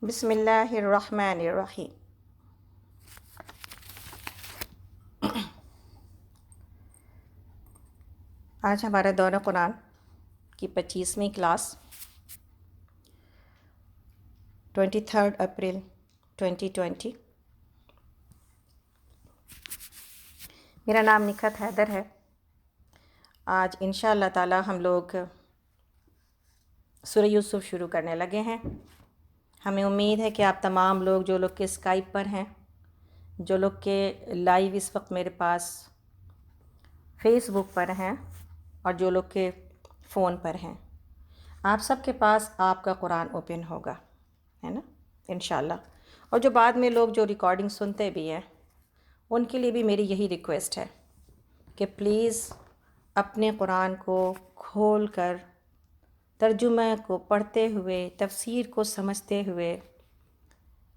بسم اللہ الرحمن الرحیم۔ آج ہمارا دورہ قرآن کی 25ویں کلاس 23 اپریل 2020۔ میرا نام نکھت حیدر ہے۔ آج انشاء اللہ تعالی ہم لوگ سورہ یوسف شروع کرنے لگے ہیں۔ ہمیں امید ہے کہ آپ تمام لوگ، جو لوگ کے اسکائپ پر ہیں، جو لوگ کے لائیو اس وقت میرے پاس فیس بک پر ہیں، اور جو لوگ کے فون پر ہیں، آپ سب کے پاس آپ کا قرآن اوپن ہوگا، ہے نا، انشاءاللہ۔ اور جو بعد میں لوگ جو ریکارڈنگ سنتے بھی ہیں، ان کے لیے بھی میری یہی ریکویسٹ ہے کہ پلیز اپنے قرآن کو کھول کر ترجمہ کو پڑھتے ہوئے، تفسیر کو سمجھتے ہوئے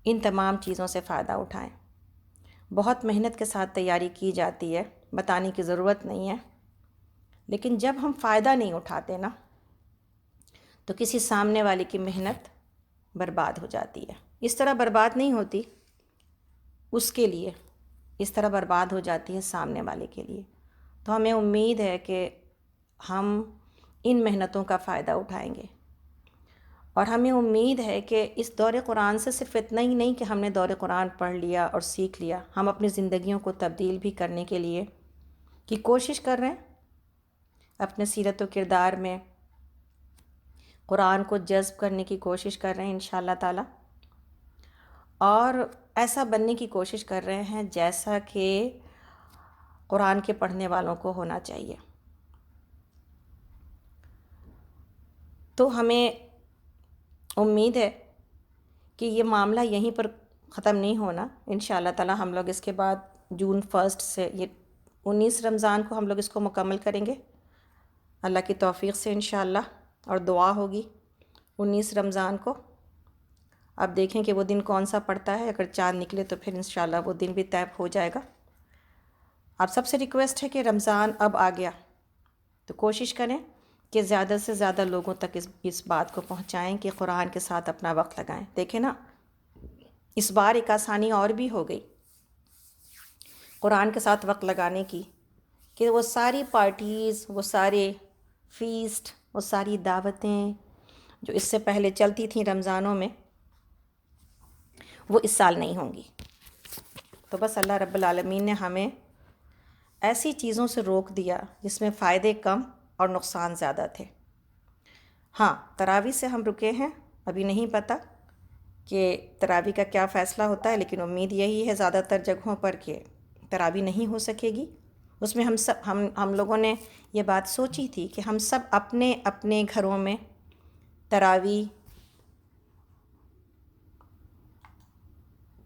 ان تمام چیزوں سے فائدہ اٹھائیں۔ بہت محنت کے ساتھ تیاری کی جاتی ہے، بتانے کی ضرورت نہیں ہے، لیکن جب ہم فائدہ نہیں اٹھاتے نا، تو کسی سامنے والے کی محنت برباد ہو جاتی ہے۔ اس طرح برباد نہیں ہوتی اس کے لیے، اس طرح برباد ہو جاتی ہے سامنے والے کے لیے۔ تو ہمیں امید ہے کہ ہم ان محنتوں کا فائدہ اٹھائیں گے، اور ہمیں امید ہے کہ اس دور قرآن سے صرف اتنا ہی نہیں کہ ہم نے دور قرآن پڑھ لیا اور سیکھ لیا، ہم اپنی زندگیوں کو تبدیل بھی کرنے کے لیے کی کوشش کر رہے ہیں، اپنے سیرت و کردار میں قرآن کو جذب کرنے کی کوشش کر رہے ہیں انشاءاللہ تعالی، اور ایسا بننے کی کوشش کر رہے ہیں جیسا کہ قرآن کے پڑھنے والوں کو ہونا چاہیے۔ تو ہمیں امید ہے کہ یہ معاملہ یہیں پر ختم نہیں ہونا، انشاءاللہ تعالی ہم لوگ اس کے بعد جون 1 سے، یہ 19 رمضان کو ہم لوگ اس کو مکمل کریں گے اللہ کی توفیق سے انشاءاللہ، اور دعا ہوگی 19 رمضان کو۔ اب دیکھیں کہ وہ دن کون سا پڑتا ہے، اگر چاند نکلے تو پھر انشاءاللہ وہ دن بھی طے ہو جائے گا۔ آپ سب سے ریکویسٹ ہے کہ رمضان اب آ گیا تو کوشش کریں کہ زیادہ سے زیادہ لوگوں تک اس بات کو پہنچائیں کہ قرآن کے ساتھ اپنا وقت لگائیں۔ دیکھیں نا، اس بار ایک آسانی اور بھی ہو گئی قرآن کے ساتھ وقت لگانے کی، کہ وہ ساری پارٹیز، وہ سارے فیسٹ، وہ ساری دعوتیں جو اس سے پہلے چلتی تھیں رمضانوں میں، وہ اس سال نہیں ہوں گی۔ تو بس اللہ رب العالمین نے ہمیں ایسی چیزوں سے روک دیا جس میں فائدے کم اور نقصان زیادہ تھے۔ ہاں، تراویح سے ہم رکے ہیں، ابھی نہیں پتہ کہ تراویح کا کیا فیصلہ ہوتا ہے، لیکن امید یہی ہے زیادہ تر جگہوں پر کہ تراویح نہیں ہو سکے گی۔ اس میں ہم لوگوں نے یہ بات سوچی تھی کہ ہم سب اپنے اپنے گھروں میں تراویح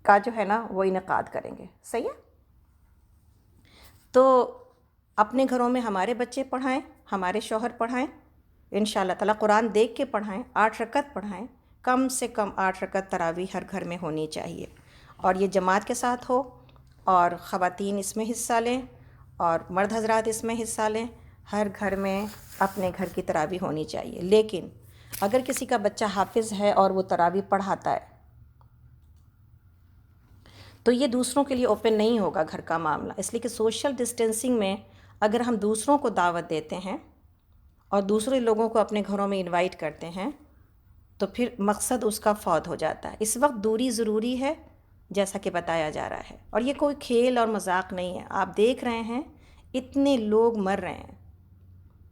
کا جو ہے نا وہ انعقاد کریں گے، صحیح ہے؟ تو اپنے گھروں میں ہمارے بچے پڑھائیں، ہمارے شوہر پڑھائیں، انشاءاللہ تعالی قرآن دیکھ کے پڑھائیں، 8 رکعت پڑھائیں، کم سے کم 8 رکعت تراویح ہر گھر میں ہونی چاہیے، اور یہ جماعت کے ساتھ ہو، اور خواتین اس میں حصہ لیں اور مرد حضرات اس میں حصہ لیں۔ ہر گھر میں اپنے گھر کی تراویح ہونی چاہیے۔ لیکن اگر کسی کا بچہ حافظ ہے اور وہ تراویح پڑھاتا ہے تو یہ دوسروں کے لیے اوپن نہیں ہوگا گھر کا معاملہ، اس لیے کہ سوشل ڈسٹینسنگ میں اگر ہم دوسروں کو دعوت دیتے ہیں اور دوسرے لوگوں کو اپنے گھروں میں انوائٹ کرتے ہیں تو پھر مقصد اس کا فوت ہو جاتا ہے۔ اس وقت دوری ضروری ہے جیسا کہ بتایا جا رہا ہے، اور یہ کوئی کھیل اور مذاق نہیں ہے۔ آپ دیکھ رہے ہیں اتنے لوگ مر رہے ہیں،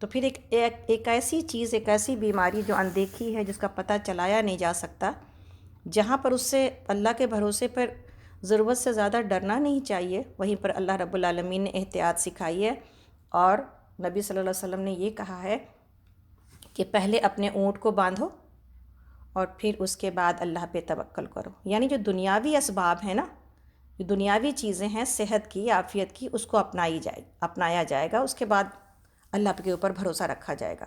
تو پھر ایک ایسی چیز، ایک ایسی بیماری جو اندیکھی ہے، جس کا پتہ چلایا نہیں جا سکتا، جہاں پر اس سے اللہ کے بھروسے پر ضرورت سے زیادہ ڈرنا نہیں چاہیے، وہیں پر اللہ رب العالمین نے احتیاط سکھائی ہے، اور نبی صلی اللہ علیہ وسلم نے یہ کہا ہے کہ پہلے اپنے اونٹ کو باندھو اور پھر اس کے بعد اللہ پہ توکل کرو۔ یعنی جو دنیاوی اسباب ہیں نا، جو دنیاوی چیزیں ہیں، صحت کی، عافیت کی، اس کو اپنایا جائے گا، اس کے بعد اللہ کے اوپر بھروسہ رکھا جائے گا۔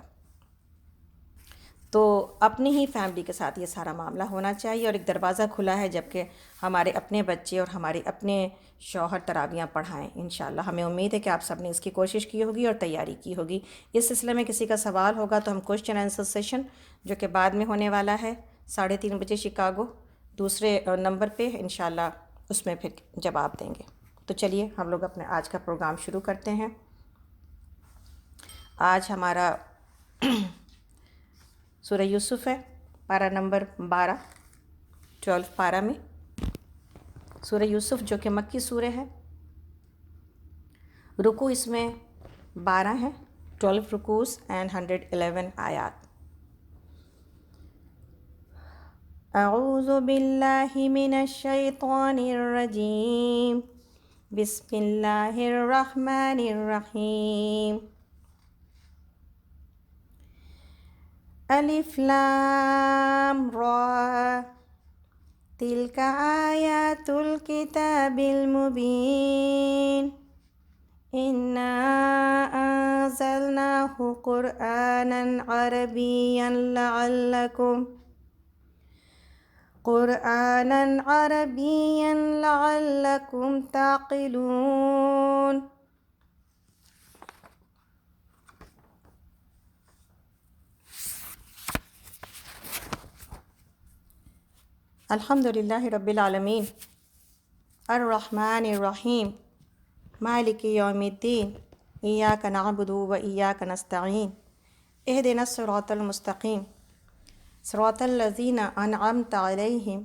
تو اپنی ہی فیملی کے ساتھ یہ سارا معاملہ ہونا چاہیے، اور ایک دروازہ کھلا ہے جبکہ ہمارے اپنے بچے اور ہمارے اپنے شوہر تراویحاں پڑھائیں انشاءاللہ۔ ہمیں امید ہے کہ آپ سب نے اس کی کوشش کی ہوگی اور تیاری کی ہوگی۔ اس سلسلے میں کسی کا سوال ہوگا تو ہم کوسچن آنسر سیشن جو کہ بعد میں ہونے والا ہے 3:30 بجے شکاگو، دوسرے نمبر پہ انشاءاللہ اس میں پھر جواب دیں گے۔ تو چلیے ہم لوگ اپنے آج کا پروگرام شروع کرتے ہیں۔ آج ہمارا سورہ یوسف ہے، پارہ نمبر 12 پارہ میں سورہ یوسف جو کہ مکی سورہ ہے۔ رکوع اس میں 12 ہیں، 12 رکوز اینڈ 111 آیات۔ اعوذ باللہ من الشیطان الرجیم، بسم اللہ الرحمن الرحیم۔ الف لام را، تلک آیات الکتاب المبین، انا انزلناہ قرآنا عربیا لعلکم تعقلون۔ الحمد للہ رب العالمین، الرحمن الرحیم، مالک یوم الدین، ایاک نعبد و ایاک نستعین، اہدنا الصراط المستقیم، صراط الذین انعمت علیہم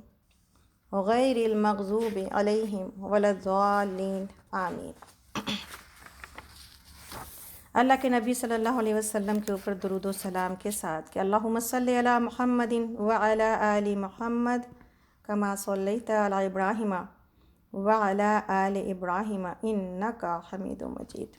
غیر المغضوب علیہم ولا الضالین، آمین۔ اللہ کے نبی صلی اللہ علیہ وسلم کے اوپر درود و سلام کے ساتھ کہ اللہم صلی علی محمد وعلی آل محمد کما صلیت علی ابراہیم وعلی آل ابراہیم انک حمید مجید۔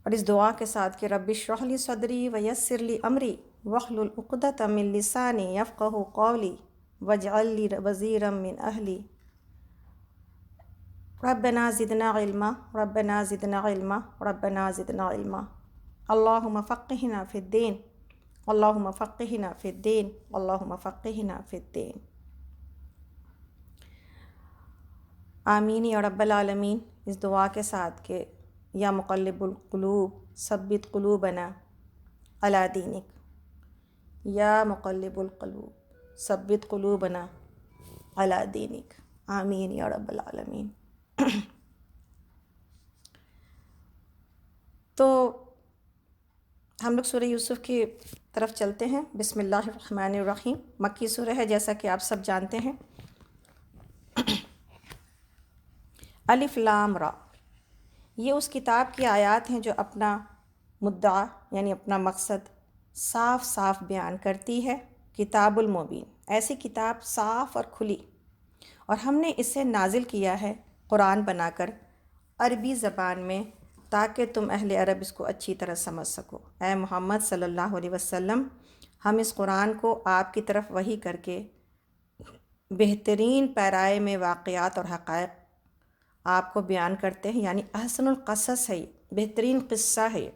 اور اس دعا کے ساتھ کہ رب اشرح لی صدری ویسر لی امری واحلل عقدۃ من لسانی یفقہوا قولی واجعل لی وزیرا من اہلی، ربنا زدنا علما، ربنا زدنا علما، ربنا زدنا علما، اللہم فقہنا فی الدین، اللہم فقہنا فی الدین، اللہم فقہنا فی الدین، آمین یا رب العالمین۔ اس دعا کے ساتھ کہ یا مقلب القلوب ثبت قلوبنا علی دینک، یا مقلب القلوب ثبت قلوبنا علی دینک، آمین یا رب العالمین۔ تو ہم لوگ سورہ یوسف کی طرف چلتے ہیں۔ بسم اللہ الرحمن الرحیم، مکی سورہ ہے جیسا کہ آپ سب جانتے ہیں۔ الف لام را، یہ اس کتاب کی آیات ہیں جو اپنا مدعا یعنی اپنا مقصد صاف صاف بیان کرتی ہے۔ کتاب المبین، ایسی کتاب صاف اور کھلی، اور ہم نے اسے نازل کیا ہے قرآن بنا کر عربی زبان میں، تاکہ تم اہل عرب اس کو اچھی طرح سمجھ سکو۔ اے محمد صلی اللہ علیہ وسلم، ہم اس قرآن کو آپ کی طرف وحی کر کے بہترین پیرائے میں واقعات اور حقائق آپ کو بیان کرتے ہیں، یعنی احسن القصص ہے، بہترین قصہ ہے،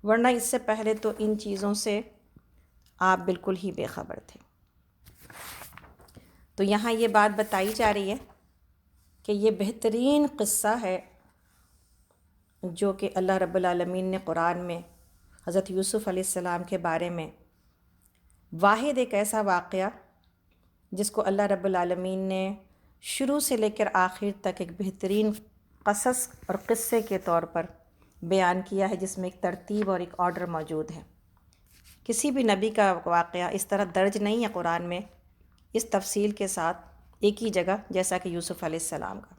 ورنہ اس سے پہلے تو ان چیزوں سے آپ بالکل ہی بے خبر تھے۔ تو یہاں یہ بات بتائی جا رہی ہے کہ یہ بہترین قصہ ہے جو کہ اللہ رب العالمین نے قرآن میں حضرت یوسف علیہ السلام کے بارے میں، واحد ایک ایسا واقعہ جس کو اللہ رب العالمین نے شروع سے لے کر آخر تک ایک بہترین قصص اور قصے کے طور پر بیان کیا ہے، جس میں ایک ترتیب اور ایک آرڈر موجود ہے۔ کسی بھی نبی کا واقعہ اس طرح درج نہیں ہے قرآن میں، اس تفصیل کے ساتھ ایک ہی جگہ جیسا کہ یوسف علیہ السلام کا۔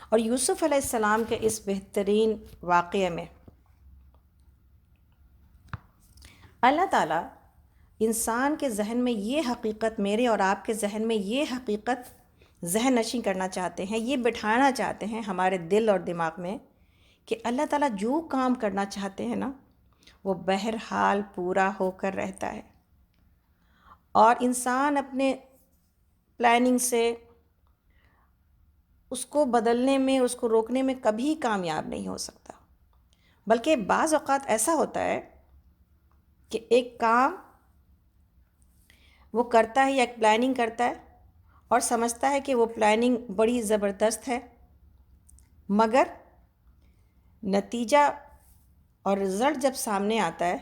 اور یوسف علیہ السلام کے اس بہترین واقعے میں اللہ تعالیٰ انسان کے ذہن میں یہ حقیقت، میرے اور آپ کے ذہن میں یہ حقیقت ذہن نشین کرنا چاہتے ہیں، یہ بٹھانا چاہتے ہیں ہمارے دل اور دماغ میں کہ اللہ تعالیٰ جو کام کرنا چاہتے ہیں نا، وہ بہرحال پورا ہو کر رہتا ہے، اور انسان اپنے پلاننگ سے اس کو بدلنے میں، اس کو روکنے میں کبھی کامیاب نہیں ہو سکتا۔ بلکہ بعض اوقات ایسا ہوتا ہے کہ ایک کام وہ کرتا ہے یا ایک پلاننگ کرتا ہے اور سمجھتا ہے کہ وہ پلاننگ بڑی زبردست ہے، مگر نتیجہ اور رزلٹ جب سامنے آتا ہے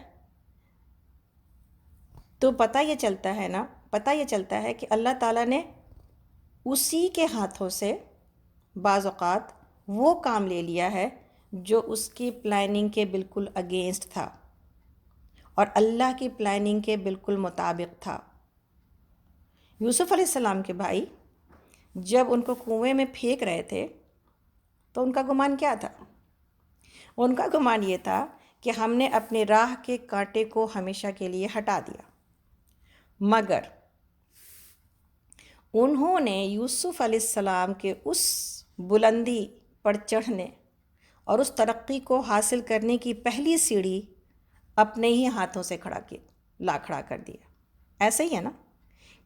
تو پتہ یہ چلتا ہے کہ اللہ تعالیٰ نے اسی کے ہاتھوں سے بعض اوقات وہ کام لے لیا ہے جو اس کی پلاننگ کے بالکل اگینسٹ تھا اور اللہ کی پلاننگ کے بالکل مطابق تھا۔ یوسف علیہ السلام کے بھائی جب ان کو کنویں میں پھینک رہے تھے تو ان کا گمان کیا تھا؟ ان کا گمان یہ تھا کہ ہم نے اپنے راہ کے کانٹے کو ہمیشہ کے لیے ہٹا دیا، مگر انہوں نے یوسف علیہ السلام کے اس بلندی پر چڑھنے اور اس ترقی کو حاصل کرنے کی پہلی سیڑھی اپنے ہی ہاتھوں سے کھڑا کر دیا۔ ایسے ہی ہے نا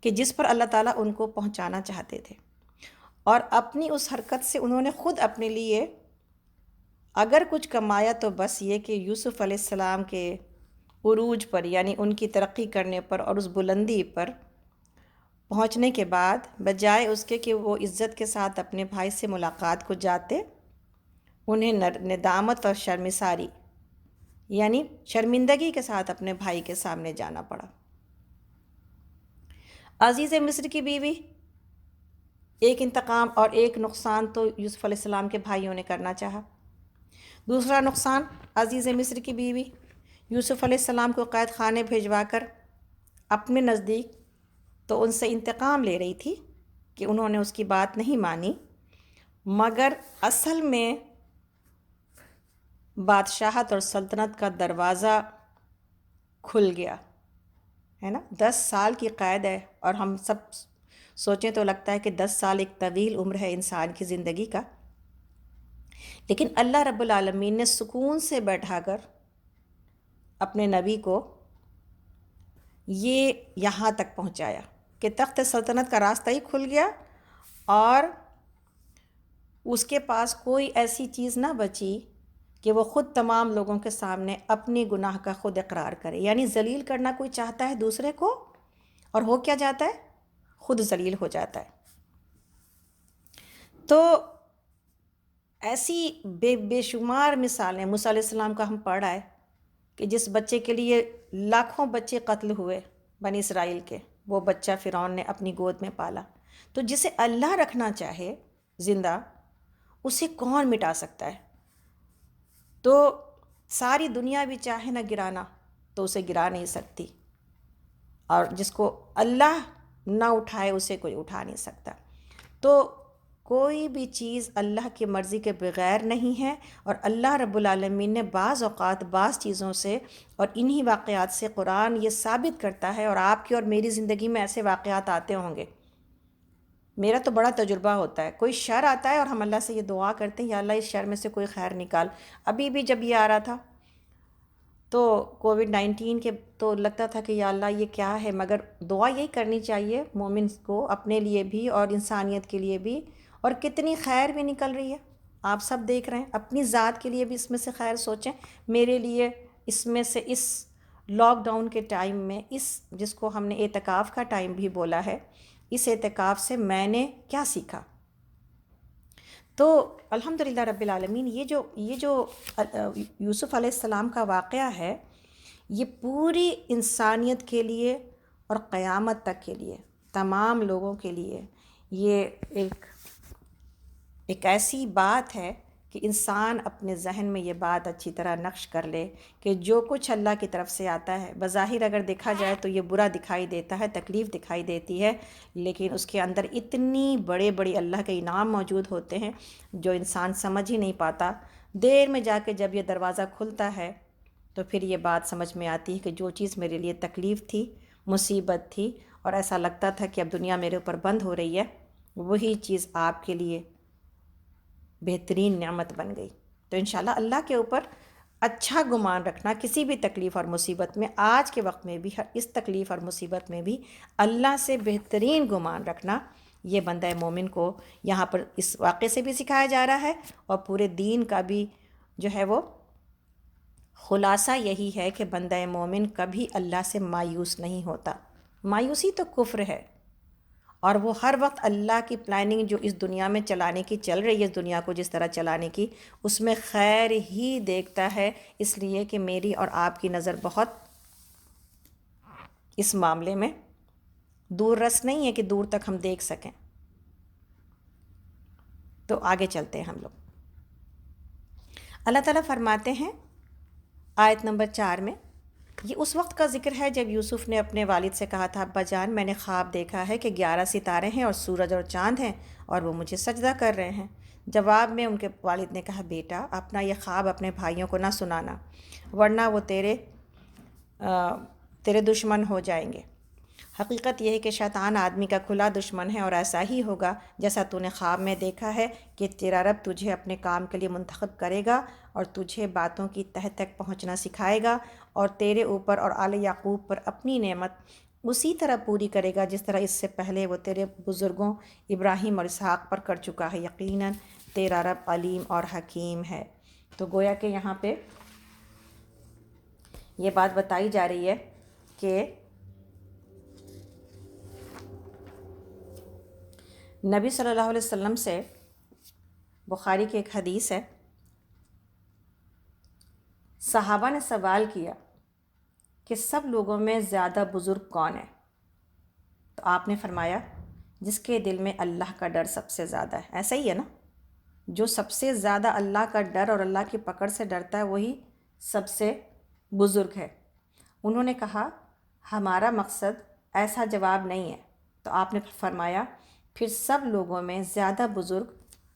کہ جس پر اللہ تعالیٰ ان کو پہنچانا چاہتے تھے، اور اپنی اس حرکت سے انہوں نے خود اپنے لیے اگر کچھ کمایا تو بس یہ کہ یوسف علیہ السلام کے عروج پر، یعنی ان کی ترقی کرنے پر اور اس بلندی پر پہنچنے کے بعد، بجائے اس کے کہ وہ عزت کے ساتھ اپنے بھائی سے ملاقات کو جاتے، انہیں ندامت اور شرمساری یعنی شرمندگی کے ساتھ اپنے بھائی کے سامنے جانا پڑا۔ عزیز مصر کی بیوی، ایک انتقام اور ایک نقصان تو یوسف علیہ السلام کے بھائیوں نے کرنا چاہا۔ دوسرا نقصان، عزیز مصر کی بیوی یوسف علیہ السلام کو قید خانے بھیجوا کر اپنے نزدیک تو ان سے انتقام لے رہی تھی کہ انہوں نے اس کی بات نہیں مانی، مگر اصل میں بادشاہت اور سلطنت کا دروازہ کھل گیا ہے نا۔ 10 سال کی قید ہے، اور ہم سب سوچیں تو لگتا ہے کہ 10 سال ایک طویل عمر ہے انسان کی زندگی کا، لیکن اللہ رب العالمین نے سکون سے بیٹھا کر اپنے نبی کو یہ یہاں تک پہنچایا کہ تخت سلطنت کا راستہ ہی کھل گیا، اور اس کے پاس کوئی ایسی چیز نہ بچی کہ وہ خود تمام لوگوں کے سامنے اپنی گناہ کا خود اقرار کرے۔ یعنی ذلیل کرنا کوئی چاہتا ہے دوسرے کو، اور ہو کیا جاتا ہے؟ خود ذلیل ہو جاتا ہے۔ تو ایسی بے شمار مثالیں موسیٰ علیہ السلام کا ہم پڑھ آئے کہ جس بچے کے لیے لاکھوں بچے قتل ہوئے بنی اسرائیل کے، وہ بچہ فرعون نے اپنی گود میں پالا۔ تو جسے اللہ رکھنا چاہے زندہ، اسے کون مٹا سکتا ہے؟ تو ساری دنیا بھی چاہے نہ گرانا تو اسے گرا نہیں سکتی، اور جس کو اللہ نہ اٹھائے اسے کوئی اٹھا نہیں سکتا۔ تو کوئی بھی چیز اللہ کی مرضی کے بغیر نہیں ہے، اور اللہ رب العالمین نے بعض اوقات بعض چیزوں سے اور انہی واقعات سے قرآن یہ ثابت کرتا ہے، اور آپ کی اور میری زندگی میں ایسے واقعات آتے ہوں گے۔ میرا تو بڑا تجربہ ہوتا ہے، کوئی شر آتا ہے اور ہم اللہ سے یہ دعا کرتے ہیں، یا اللہ اس شر میں سے کوئی خیر نکال۔ ابھی بھی جب یہ آ رہا تھا تو کووڈ-19 کے، تو لگتا تھا کہ یا اللہ یہ کیا ہے، مگر دعا یہی کرنی چاہیے مومن کو، اپنے لیے بھی اور انسانیت کے لیے بھی، اور کتنی خیر بھی نکل رہی ہے، آپ سب دیکھ رہے ہیں۔ اپنی ذات کے لیے بھی اس میں سے خیر سوچیں۔ میرے لیے اس میں سے، اس لاک ڈاؤن کے ٹائم میں، اس جس کو ہم نے اعتکاف کا ٹائم بھی بولا ہے، اس اعتکاف سے میں نے کیا سیکھا؟ تو الحمدللہ رب العالمین، یہ جو یوسف علیہ السلام کا واقعہ ہے، یہ پوری انسانیت کے لیے اور قیامت تک کے لیے، تمام لوگوں کے لیے یہ ایک ایسی بات ہے کہ انسان اپنے ذہن میں یہ بات اچھی طرح نقش کر لے کہ جو کچھ اللہ کی طرف سے آتا ہے، بظاہر اگر دیکھا جائے تو یہ برا دکھائی دیتا ہے، تکلیف دکھائی دیتی ہے، لیکن اس کے اندر اتنی بڑے بڑے اللہ کے انعام موجود ہوتے ہیں جو انسان سمجھ ہی نہیں پاتا۔ دیر میں جا کے جب یہ دروازہ کھلتا ہے تو پھر یہ بات سمجھ میں آتی ہے کہ جو چیز میرے لیے تکلیف تھی، مصیبت تھی، اور ایسا لگتا تھا کہ اب دنیا میرے اوپر بند ہو رہی ہے، وہی چیز آپ کے لیے بہترین نعمت بن گئی۔ تو انشاءاللہ اللہ کے اوپر اچھا گمان رکھنا کسی بھی تکلیف اور مصیبت میں، آج کے وقت میں بھی، اس تکلیف اور مصیبت میں بھی اللہ سے بہترین گمان رکھنا، یہ بندہ مومن کو یہاں پر اس واقعے سے بھی سکھایا جا رہا ہے، اور پورے دین کا بھی جو ہے وہ خلاصہ یہی ہے کہ بندہ مومن کبھی اللہ سے مایوس نہیں ہوتا۔ مایوسی تو کفر ہے، اور وہ ہر وقت اللہ کی پلاننگ جو اس دنیا میں چلانے کی چل رہی ہے، اس دنیا کو جس طرح چلانے کی، اس میں خیر ہی دیکھتا ہے، اس لیے کہ میری اور آپ کی نظر بہت اس معاملے میں دور رس نہیں ہے کہ دور تک ہم دیکھ سکیں۔ تو آگے چلتے ہیں ہم لوگ۔ اللہ تعالیٰ فرماتے ہیں آیت نمبر 4 میں، یہ اس وقت کا ذکر ہے جب یوسف نے اپنے والد سے کہا تھا، ابا جان میں نے خواب دیکھا ہے کہ 11 ستارے ہیں اور سورج اور چاند ہیں اور وہ مجھے سجدہ کر رہے ہیں۔ جواب میں ان کے والد نے کہا، بیٹا اپنا یہ خواب اپنے بھائیوں کو نہ سنانا ورنہ وہ تیرے دشمن ہو جائیں گے۔ حقیقت یہ ہے کہ شیطان آدمی کا کھلا دشمن ہے، اور ایسا ہی ہوگا جیسا تو نے خواب میں دیکھا ہے کہ تیرا رب تجھے اپنے کام کے لیے منتخب کرے گا اور تجھے باتوں کی تہ تک پہنچنا سکھائے گا، اور تیرے اوپر اور آل یعقوب پر اپنی نعمت اسی طرح پوری کرے گا جس طرح اس سے پہلے وہ تیرے بزرگوں ابراہیم اور اسحاق پر کر چکا ہے۔ یقیناً تیرا رب علیم اور حکیم ہے۔ تو گویا کہ یہاں پہ یہ بات بتائی جا رہی ہے کہ نبی صلی اللہ علیہ وسلم سے، بخاری کی ایک حدیث ہے، صحابہ نے سوال کیا کہ سب لوگوں میں زیادہ بزرگ کون ہے؟ تو آپ نے فرمایا، جس کے دل میں اللہ کا ڈر سب سے زیادہ ہے۔ ایسا ہی ہے نا، جو سب سے زیادہ اللہ کا ڈر اور اللہ کی پکڑ سے ڈرتا ہے وہی سب سے بزرگ ہے۔ انہوں نے کہا، ہمارا مقصد ایسا جواب نہیں ہے۔ تو آپ نے فرمایا، پھر سب لوگوں میں زیادہ بزرگ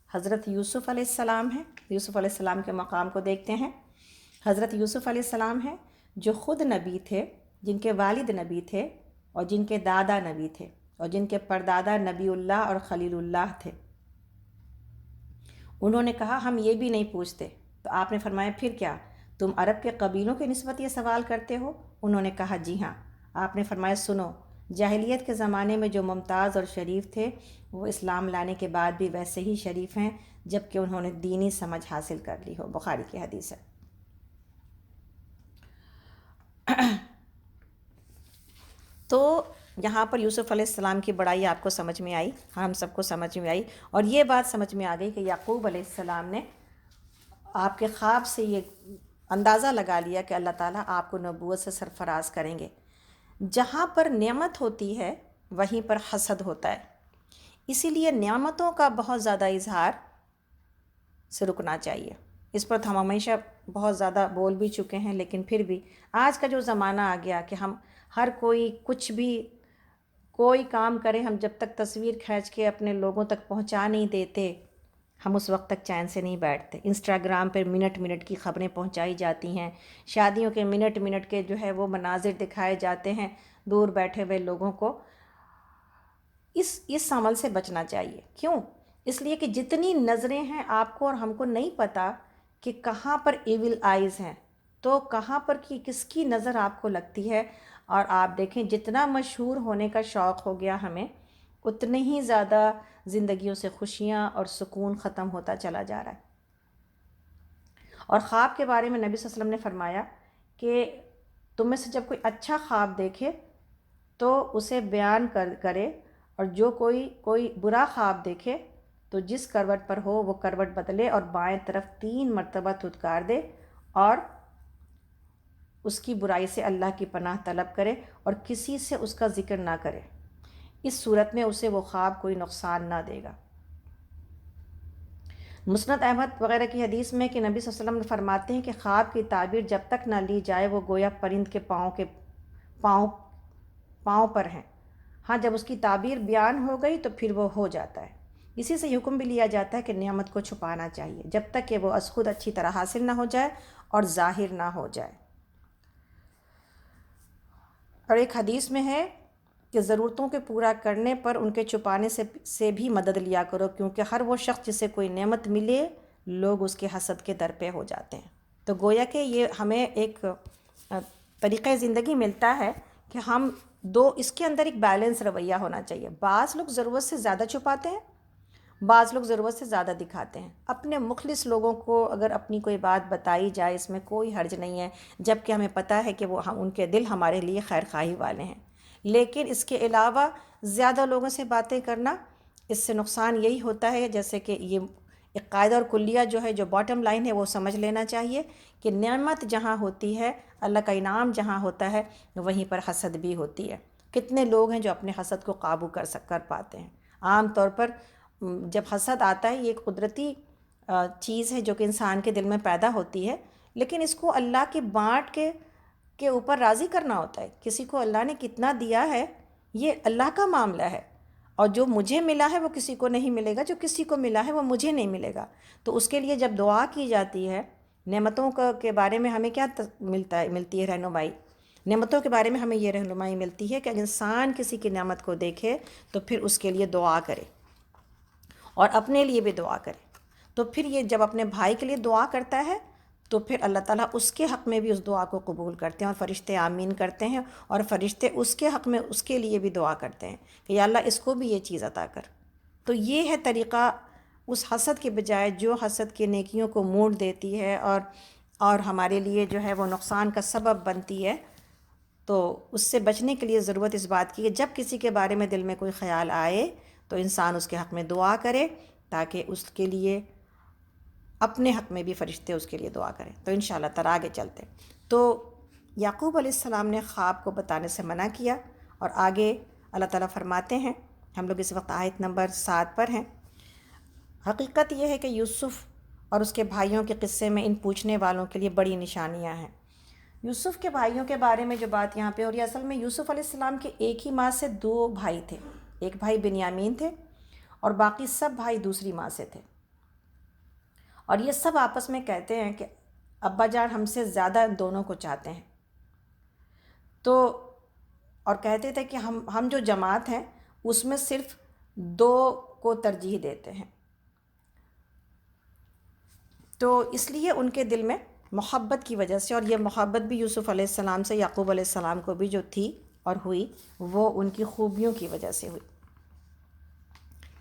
حضرت یوسف علیہ السلام ہیں۔ یوسف علیہ السلام کے مقام کو دیکھتے ہیں۔ حضرت یوسف علیہ السلام ہیں جو خود نبی تھے، جن کے والد نبی تھے اور جن کے دادا نبی تھے اور جن کے پردادا نبی اللہ اور خلیل اللہ تھے۔ انہوں نے کہا، ہم یہ بھی نہیں پوچھتے۔ تو آپ نے فرمایا، پھر کیا تم عرب کے قبیلوں کے نسبت یہ سوال کرتے ہو؟ انہوں نے کہا، جی ہاں۔ آپ نے فرمایا، سنو، جاہلیت کے زمانے میں جو ممتاز اور شریف تھے وہ اسلام لانے کے بعد بھی ویسے ہی شریف ہیں جب کہ انہوں نے دینی سمجھ حاصل کر لی ہو۔ بخاری کی حدیث ہے۔ تو یہاں پر یوسف علیہ السلام کی بڑائی آپ کو سمجھ میں آئی، ہم سب کو سمجھ میں آئی، اور یہ بات سمجھ میں آ گئی کہ یعقوب علیہ السلام نے آپ کے خواب سے یہ اندازہ لگا لیا کہ اللہ تعالیٰ آپ کو نبوت سے سرفراز کریں گے۔ جہاں پر نعمت ہوتی ہے وہیں پر حسد ہوتا ہے، اسی لیے نعمتوں کا بہت زیادہ اظہار سے رکنا چاہیے۔ اس پر تو ہم ہمیشہ بہت زیادہ بول بھی چکے ہیں، لیکن پھر بھی آج کا جو زمانہ آ گیا کہ ہم ہر کوئی کچھ بھی کوئی کام کرے، ہم جب تک تصویر کھینچ کے اپنے لوگوں تک پہنچا نہیں دیتے ہم اس وقت تک چین سے نہیں بیٹھتے۔ انسٹاگرام پر منٹ منٹ کی خبریں پہنچائی جاتی ہیں، شادیوں کے منٹ منٹ کے جو ہے وہ مناظر دکھائے جاتے ہیں دور بیٹھے ہوئے لوگوں کو۔ اس عمل سے بچنا چاہیے۔ کیوں؟ اس لیے کہ جتنی نظریں ہیں آپ کو اور ہم کو نہیں پتہ کہ کہاں پر ایول آئیز ہیں، تو کہاں پر کس کی نظر آپ کو لگتی ہے۔ اور آپ دیکھیں جتنا مشہور ہونے کا شوق ہو گیا ہمیں، اتنے ہی زیادہ زندگیوں سے خوشیاں اور سکون ختم ہوتا چلا جا رہا ہے۔ اور خواب کے بارے میں نبی صلی اللہ علیہ وسلم نے فرمایا کہ تم میں سے جب کوئی اچھا خواب دیکھے تو اسے بیان کرے، اور جو کوئی برا خواب دیکھے تو جس کروٹ پر ہو وہ کروٹ بدلے اور بائیں طرف 3 مرتبہ دھتکار دے اور اس کی برائی سے اللہ کی پناہ طلب کرے اور کسی سے اس کا ذکر نہ کرے۔ اس صورت میں اسے وہ خواب کوئی نقصان نہ دے گا۔ مسند احمد وغیرہ کی حدیث میں کہ نبی صلی اللہ علیہ وسلم فرماتے ہیں کہ خواب کی تعبیر جب تک نہ لی جائے وہ گویا پرند کے پاؤں پر ہیں۔ ہاں، جب اس کی تعبیر بیان ہو گئی تو پھر وہ ہو جاتا ہے۔ اسی سے حکم بھی لیا جاتا ہے کہ نعمت کو چھپانا چاہیے جب تک کہ وہ از خود اچھی طرح حاصل نہ ہو جائے اور ظاہر نہ ہو جائے۔ اور ایک حدیث میں ہے کہ ضرورتوں کے پورا کرنے پر ان کے چھپانے سے بھی مدد لیا کرو، کیونکہ ہر وہ شخص جسے کوئی نعمت ملے لوگ اس کے حسد کے در پہ ہو جاتے ہیں۔ تو گویا کہ یہ ہمیں ایک طریقہ زندگی ملتا ہے کہ ہم اس کے اندر ایک بیلنس رویہ ہونا چاہیے۔ بعض لوگ ضرورت سے زیادہ چھپاتے ہیں، بعض لوگ ضرورت سے زیادہ دکھاتے ہیں۔ اپنے مخلص لوگوں کو اگر اپنی کوئی بات بتائی جائے اس میں کوئی حرج نہیں ہے، جب کہ ہمیں پتہ ہے کہ ان کے دل ہمارے لیے خیر خواہی والے ہیں۔ لیکن اس کے علاوہ زیادہ لوگوں سے باتیں کرنا، اس سے نقصان یہی ہوتا ہے جیسے کہ یہ ایک قاعدہ اور کلیہ جو ہے، جو باٹم لائن ہے، وہ سمجھ لینا چاہیے کہ نعمت جہاں ہوتی ہے، اللہ کا انعام جہاں ہوتا ہے، وہیں پر حسد بھی ہوتی ہے۔ کتنے لوگ ہیں جو اپنے حسد کو قابو کر پاتے ہیں؟ عام طور پر جب حسد آتا ہے، یہ ایک قدرتی چیز ہے جو کہ انسان کے دل میں پیدا ہوتی ہے، لیکن اس کو اللہ کے بانٹ کے اوپر راضی کرنا ہوتا ہے۔ کسی کو اللہ نے کتنا دیا ہے، یہ اللہ کا معاملہ ہے، اور جو مجھے ملا ہے وہ کسی کو نہیں ملے گا، جو کسی کو ملا ہے وہ مجھے نہیں ملے گا۔ تو اس کے لیے جب دعا کی جاتی ہے، نعمتوں کے بارے میں ہمیں کیا ملتی ہے رہنمائی؟ نعمتوں کے بارے میں ہمیں یہ رہنمائی ملتی ہے کہ اگر انسان کسی کی نعمت کو دیکھے تو پھر اس کے لیے دعا کرے، اور اپنے لیے بھی دعا کرے۔ تو پھر یہ جب اپنے بھائی کے لیے دعا کرتا ہے تو پھر اللہ تعالیٰ اس کے حق میں بھی اس دعا کو قبول کرتے ہیں، اور فرشتے آمین کرتے ہیں، اور فرشتے اس کے حق میں اس کے لیے بھی دعا کرتے ہیں کہ یا اللہ اس کو بھی یہ چیز عطا کر۔ تو یہ ہے طریقہ اس حسد کے بجائے جو حسد کی نیکیوں کو موڑ دیتی ہے اور ہمارے لیے جو ہے وہ نقصان کا سبب بنتی ہے۔ تو اس سے بچنے کے لیے ضرورت اس بات کی ہے جب کسی کے بارے میں دل میں کوئی خیال آئے تو انسان اس کے حق میں دعا کرے، تاکہ اس کے لیے اپنے حق میں بھی فرشتے اس کے لیے دعا کریں۔ تو انشاءاللہ تعالیٰ آگے چلتے ہیں۔ تو یعقوب علیہ السلام نے خواب کو بتانے سے منع کیا، اور آگے اللہ تعالیٰ فرماتے ہیں، ہم لوگ اس وقت آیت نمبر 7 پر ہیں۔ حقیقت یہ ہے کہ یوسف اور اس کے بھائیوں کے قصے میں ان پوچھنے والوں کے لیے بڑی نشانیاں ہیں۔ یوسف کے بھائیوں کے بارے میں جو بات یہاں پہ، اور یہ اصل میں یوسف علیہ السلام کے ایک ہی ماں سے 2 بھائی تھے، ایک بھائی بنیامین تھے اور باقی سب بھائی دوسری ماں سے تھے، اور یہ سب آپس میں کہتے ہیں کہ ابا جان ہم سے زیادہ دونوں کو چاہتے ہیں۔ تو اور کہتے تھے کہ ہم جو جماعت ہیں اس میں صرف 2 کو ترجیح دیتے ہیں۔ تو اس لیے ان کے دل میں محبت کی وجہ سے، اور یہ محبت بھی یوسف علیہ السلام سے یعقوب علیہ السلام کو بھی جو تھی اور ہوئی، وہ ان کی خوبیوں کی وجہ سے ہوئی۔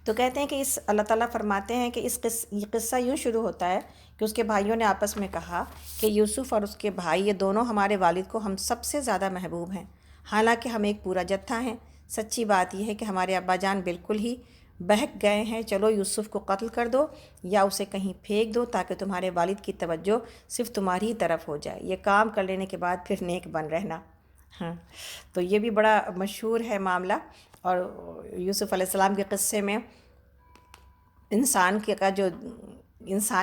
تو کہتے ہیں کہ اللہ تعالیٰ فرماتے ہیں کہ یہ قصہ یوں شروع ہوتا ہے کہ اس کے بھائیوں نے آپس میں کہا کہ یوسف اور اس کے بھائی یہ دونوں ہمارے والد کو ہم سب سے زیادہ محبوب ہیں، حالانکہ ہم ایک پورا جتھا ہیں۔ سچی بات یہ ہے کہ ہمارے ابا جان بالکل ہی بہک گئے ہیں، چلو یوسف کو قتل کر دو یا اسے کہیں پھینک دو تاکہ تمہارے والد کی توجہ صرف تمہاری ہی طرف ہو جائے، یہ کام کر لینے کے بعد پھر نیک بن رہنا۔ ہاں، تو یہ بھی بڑا مشہور ہے معاملہ۔ اور یوسف علیہ السلام کے قصے میں انسان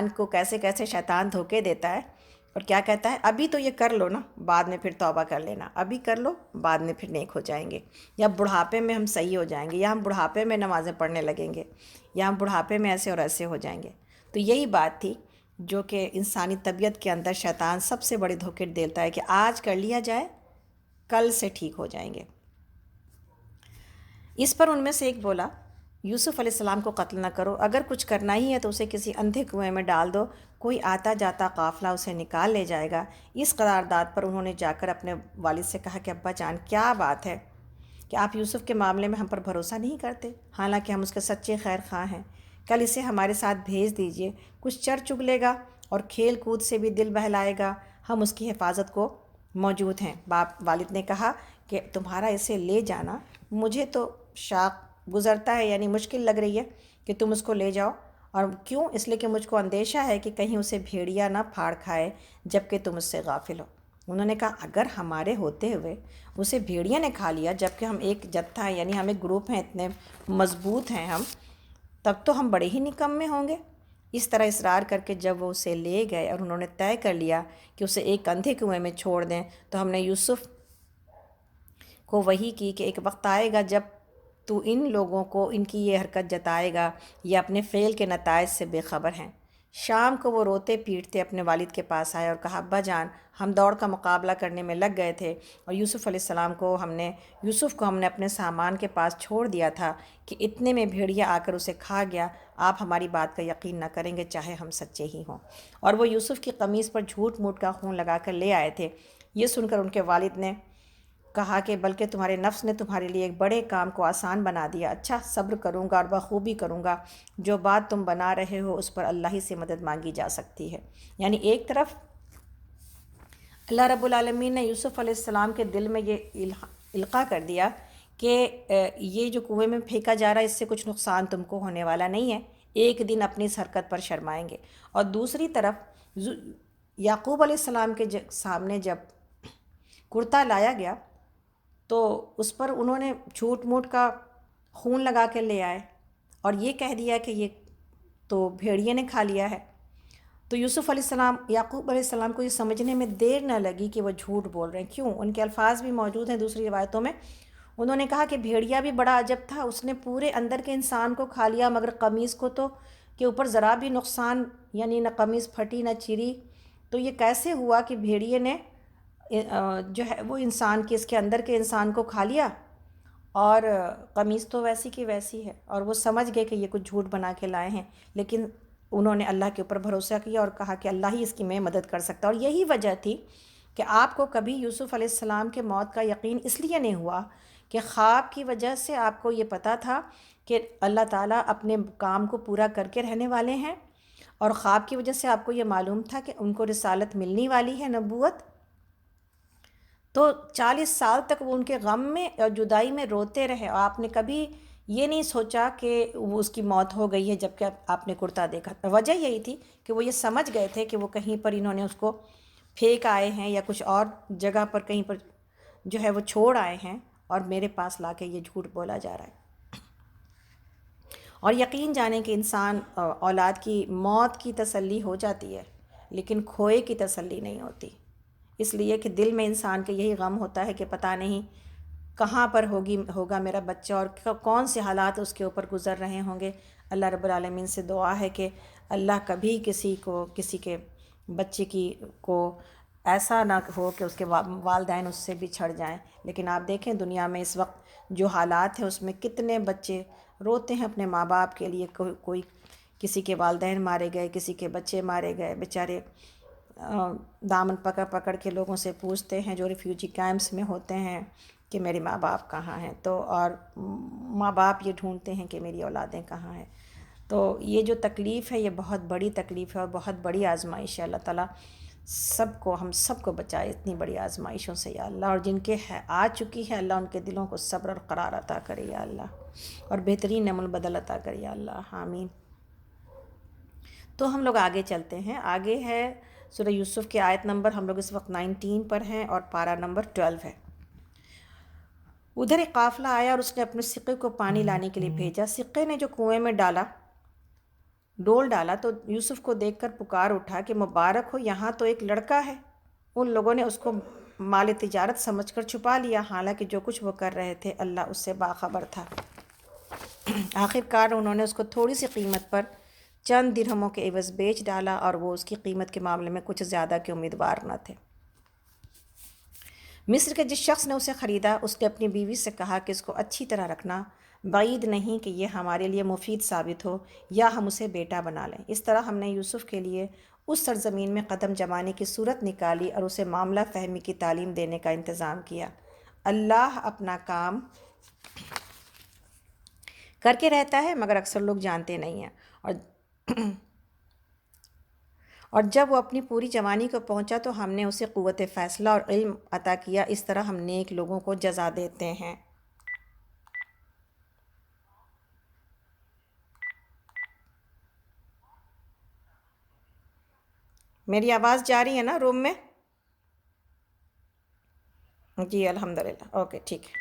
کو کیسے کیسے شیطان دھوکے دیتا ہے، اور کیا کہتا ہے، ابھی تو یہ کر لو نا، بعد میں پھر توبہ کر لینا، ابھی کر لو بعد میں پھر نیک ہو جائیں گے، یا بڑھاپے میں ہم صحیح ہو جائیں گے، یا ہم بڑھاپے میں نمازیں پڑھنے لگیں گے، یا ہم بڑھاپے میں ایسے اور ایسے ہو جائیں گے۔ تو یہی بات تھی جو کہ انسانی طبیعت کے اندر شیطان سب سے بڑے دھوکے دیتا ہے کہ آج کر لیا جائے کل سے ٹھیک ہو جائیں گے۔ اس پر ان میں سے ایک بولا، یوسف علیہ السلام کو قتل نہ کرو، اگر کچھ کرنا ہی ہے تو اسے کسی اندھے کنویں میں ڈال دو، کوئی آتا جاتا قافلہ اسے نکال لے جائے گا۔ اس قرارداد پر انہوں نے جا کر اپنے والد سے کہا کہ ابا جان کیا بات ہے کہ آپ یوسف کے معاملے میں ہم پر بھروسہ نہیں کرتے، حالانکہ ہم اس کے سچے خیر خواہ ہیں، کل اسے ہمارے ساتھ بھیج دیجئے، کچھ چر چگ لے گا اور کھیل کود سے بھی دل بہلائے گا، ہم اس کی حفاظت کو موجود ہیں۔ والد نے کہا کہ تمہارا اسے لے جانا مجھے تو شاق گزرتا ہے، یعنی مشکل لگ رہی ہے کہ تم اس کو لے جاؤ، اور کیوں؟ اس لیے کہ مجھ کو اندیشہ ہے کہ کہیں اسے بھیڑیا نہ پھاڑ کھائے جب کہ تم اس سے غافل ہو۔ انہوں نے کہا اگر ہمارے ہوتے ہوئے اسے بھیڑیا نے کھا لیا جب کہ ہم ایک جتھا ہیں، یعنی ہم ایک گروپ ہیں، اتنے مضبوط ہیں ہم، تب تو ہم بڑے ہی نکمے ہوں گے۔ اس طرح اصرار کر کے جب وہ اسے لے گئے اور انہوں نے طے کر لیا کہ اسے ایک اندھے کنویں میں چھوڑ دیں، تو ہم نے یوسف کو وحی کی کہ ایک وقت آئے گا جب تو ان لوگوں کو ان کی یہ حرکت جتائے گا، یہ اپنے فعل کے نتائج سے بے خبر ہیں۔ شام کو وہ روتے پیٹتے اپنے والد کے پاس آئے اور کہا ابا جان ہم دوڑ کا مقابلہ کرنے میں لگ گئے تھے اور یوسف کو ہم نے اپنے سامان کے پاس چھوڑ دیا تھا کہ اتنے میں بھیڑیا آ کر اسے کھا گیا، آپ ہماری بات کا یقین نہ کریں گے چاہے ہم سچے ہی ہوں۔ اور وہ یوسف کی قمیص پر جھوٹ موٹ کا خون لگا کر لے آئے تھے۔ یہ سن کر ان کے والد نے کہا کہ بلکہ تمہارے نفس نے تمہارے لیے ایک بڑے کام کو آسان بنا دیا، اچھا صبر کروں گا اور بخوبی کروں گا، جو بات تم بنا رہے ہو اس پر اللہ ہی سے مدد مانگی جا سکتی ہے۔ یعنی ایک طرف اللہ رب العالمین نے یوسف علیہ السلام کے دل میں یہ القاء کر دیا کہ یہ جو کنویں میں پھینکا جا رہا ہے اس سے کچھ نقصان تم کو ہونے والا نہیں ہے، ایک دن اپنی اس حرکت پر شرمائیں گے۔ اور دوسری طرف یعقوب علیہ السلام کے سامنے جب کرتا لایا گیا تو اس پر انہوں نے جھوٹ موٹ کا خون لگا کے لے آئے اور یہ کہہ دیا کہ یہ تو بھیڑیے نے کھا لیا ہے۔ تو یوسف علیہ السلام یعقوب علیہ السلام کو یہ سمجھنے میں دیر نہ لگی کہ وہ جھوٹ بول رہے ہیں۔ کیوں؟ ان کے الفاظ بھی موجود ہیں دوسری روایتوں میں۔ انہوں نے کہا کہ بھیڑیا بھی بڑا عجب تھا، اس نے پورے اندر کے انسان کو کھا لیا مگر قمیص کو تو کے اوپر ذرا بھی نقصان، یعنی نہ قمیص پھٹی نہ چری۔ تو یہ کیسے ہوا کہ بھیڑیے نے جو ہے وہ انسان کی، اس کے اندر کے انسان کو کھا لیا اور قمیص تو ویسی کی ویسی ہے۔ اور وہ سمجھ گئے کہ یہ کچھ جھوٹ بنا کے لائے ہیں، لیکن انہوں نے اللہ کے اوپر بھروسہ کیا اور کہا کہ اللہ ہی اس کی میں مدد کر سکتا۔ اور یہی وجہ تھی کہ آپ کو کبھی یوسف علیہ السلام کے موت کا یقین اس لیے نہیں ہوا کہ خواب کی وجہ سے آپ کو یہ پتہ تھا کہ اللہ تعالیٰ اپنے کام کو پورا کر کے رہنے والے ہیں، اور خواب کی وجہ سے آپ کو یہ معلوم تھا کہ ان کو رسالت ملنے والی ہے، نبوت۔ تو 40 سال تک وہ ان کے غم میں اور جدائی میں روتے رہے، اور آپ نے کبھی یہ نہیں سوچا کہ وہ اس کی موت ہو گئی ہے جب کہ آپ نے کرتا دیکھا۔ وجہ یہی تھی کہ وہ یہ سمجھ گئے تھے کہ وہ کہیں پر انہوں نے اس کو پھینک آئے ہیں یا کچھ اور جگہ پر کہیں پر جو ہے وہ چھوڑ آئے ہیں، اور میرے پاس لا کے یہ جھوٹ بولا جا رہا ہے۔ اور یقین جانے کہ انسان اولاد کی موت کی تسلی ہو جاتی ہے لیکن کھوئے کی تسلی نہیں ہوتی، اس لیے کہ دل میں انسان کے یہی غم ہوتا ہے کہ پتہ نہیں کہاں پر ہوگا میرا بچہ اور کون سے حالات اس کے اوپر گزر رہے ہوں گے۔ اللہ رب العالمین سے دعا ہے کہ اللہ کبھی کسی کے بچے کو ایسا نہ ہو کہ اس کے والدین اس سے بچھڑ جائیں۔ لیکن آپ دیکھیں دنیا میں اس وقت جو حالات ہیں اس میں کتنے بچے روتے ہیں اپنے ماں باپ کے لیے، کوئی کسی کے والدین مارے گئے، کسی کے بچے مارے گئے، بیچارے دامن پکڑ پکڑ کے لوگوں سے پوچھتے ہیں جو ریفیوجی کیمپس میں ہوتے ہیں کہ میرے ماں باپ کہاں ہیں، تو اور ماں باپ یہ ڈھونڈتے ہیں کہ میری اولادیں کہاں ہیں۔ تو یہ جو تکلیف ہے یہ بہت بڑی تکلیف ہے اور بہت بڑی آزمائش ہے۔ اللہ تعالیٰ ہم سب کو بچائے اتنی بڑی آزمائشوں سے یا اللہ، اور جن کے آ چکی ہے اللہ ان کے دلوں کو صبر اور قرار عطا کرے یا اللہ، اور بہترین نعم البدل عطا کرے یا اللہ، آمین۔ تو ہم لوگ آگے چلتے ہیں۔ آگے ہے سورہ یوسف کی آیت نمبر، ہم لوگ اس وقت 19 پر ہیں اور پارہ نمبر 12 ہے۔ ادھر ایک قافلہ آیا اور اس نے اپنے سکے کو پانی لانے کے لیے بھیجا۔ سکے نے جو کنویں میں ڈول ڈالا تو یوسف کو دیکھ کر پکار اٹھا کہ مبارک ہو، یہاں تو ایک لڑکا ہے۔ ان لوگوں نے اس کو مال تجارت سمجھ کر چھپا لیا، حالانکہ جو کچھ وہ کر رہے تھے اللہ اس سے باخبر تھا۔ آخر کار انہوں نے اس کو تھوڑی سی قیمت پر چند درہموں کے عوض بیچ ڈالا، اور وہ اس کی قیمت کے معاملے میں کچھ زیادہ کے امیدوار نہ تھے۔ مصر کے جس شخص نے اسے خریدا اس نے اپنی بیوی سے کہا کہ اس کو اچھی طرح رکھنا، بعید نہیں کہ یہ ہمارے لیے مفید ثابت ہو یا ہم اسے بیٹا بنا لیں۔ اس طرح ہم نے یوسف کے لیے اس سرزمین میں قدم جمانے کی صورت نکالی اور اسے معاملہ فہمی کی تعلیم دینے کا انتظام کیا۔ اللہ اپنا کام کر کے رہتا ہے مگر اکثر لوگ جانتے نہیں ہیں۔ اور جب وہ اپنی پوری جوانی کو پہنچا تو ہم نے اسے قوت فیصلہ اور علم عطا کیا، اس طرح ہم نیک لوگوں کو جزا دیتے ہیں۔ میری آواز جا رہی ہے نا روم میں؟ جی الحمدللہ، اوکے ٹھیک ہے۔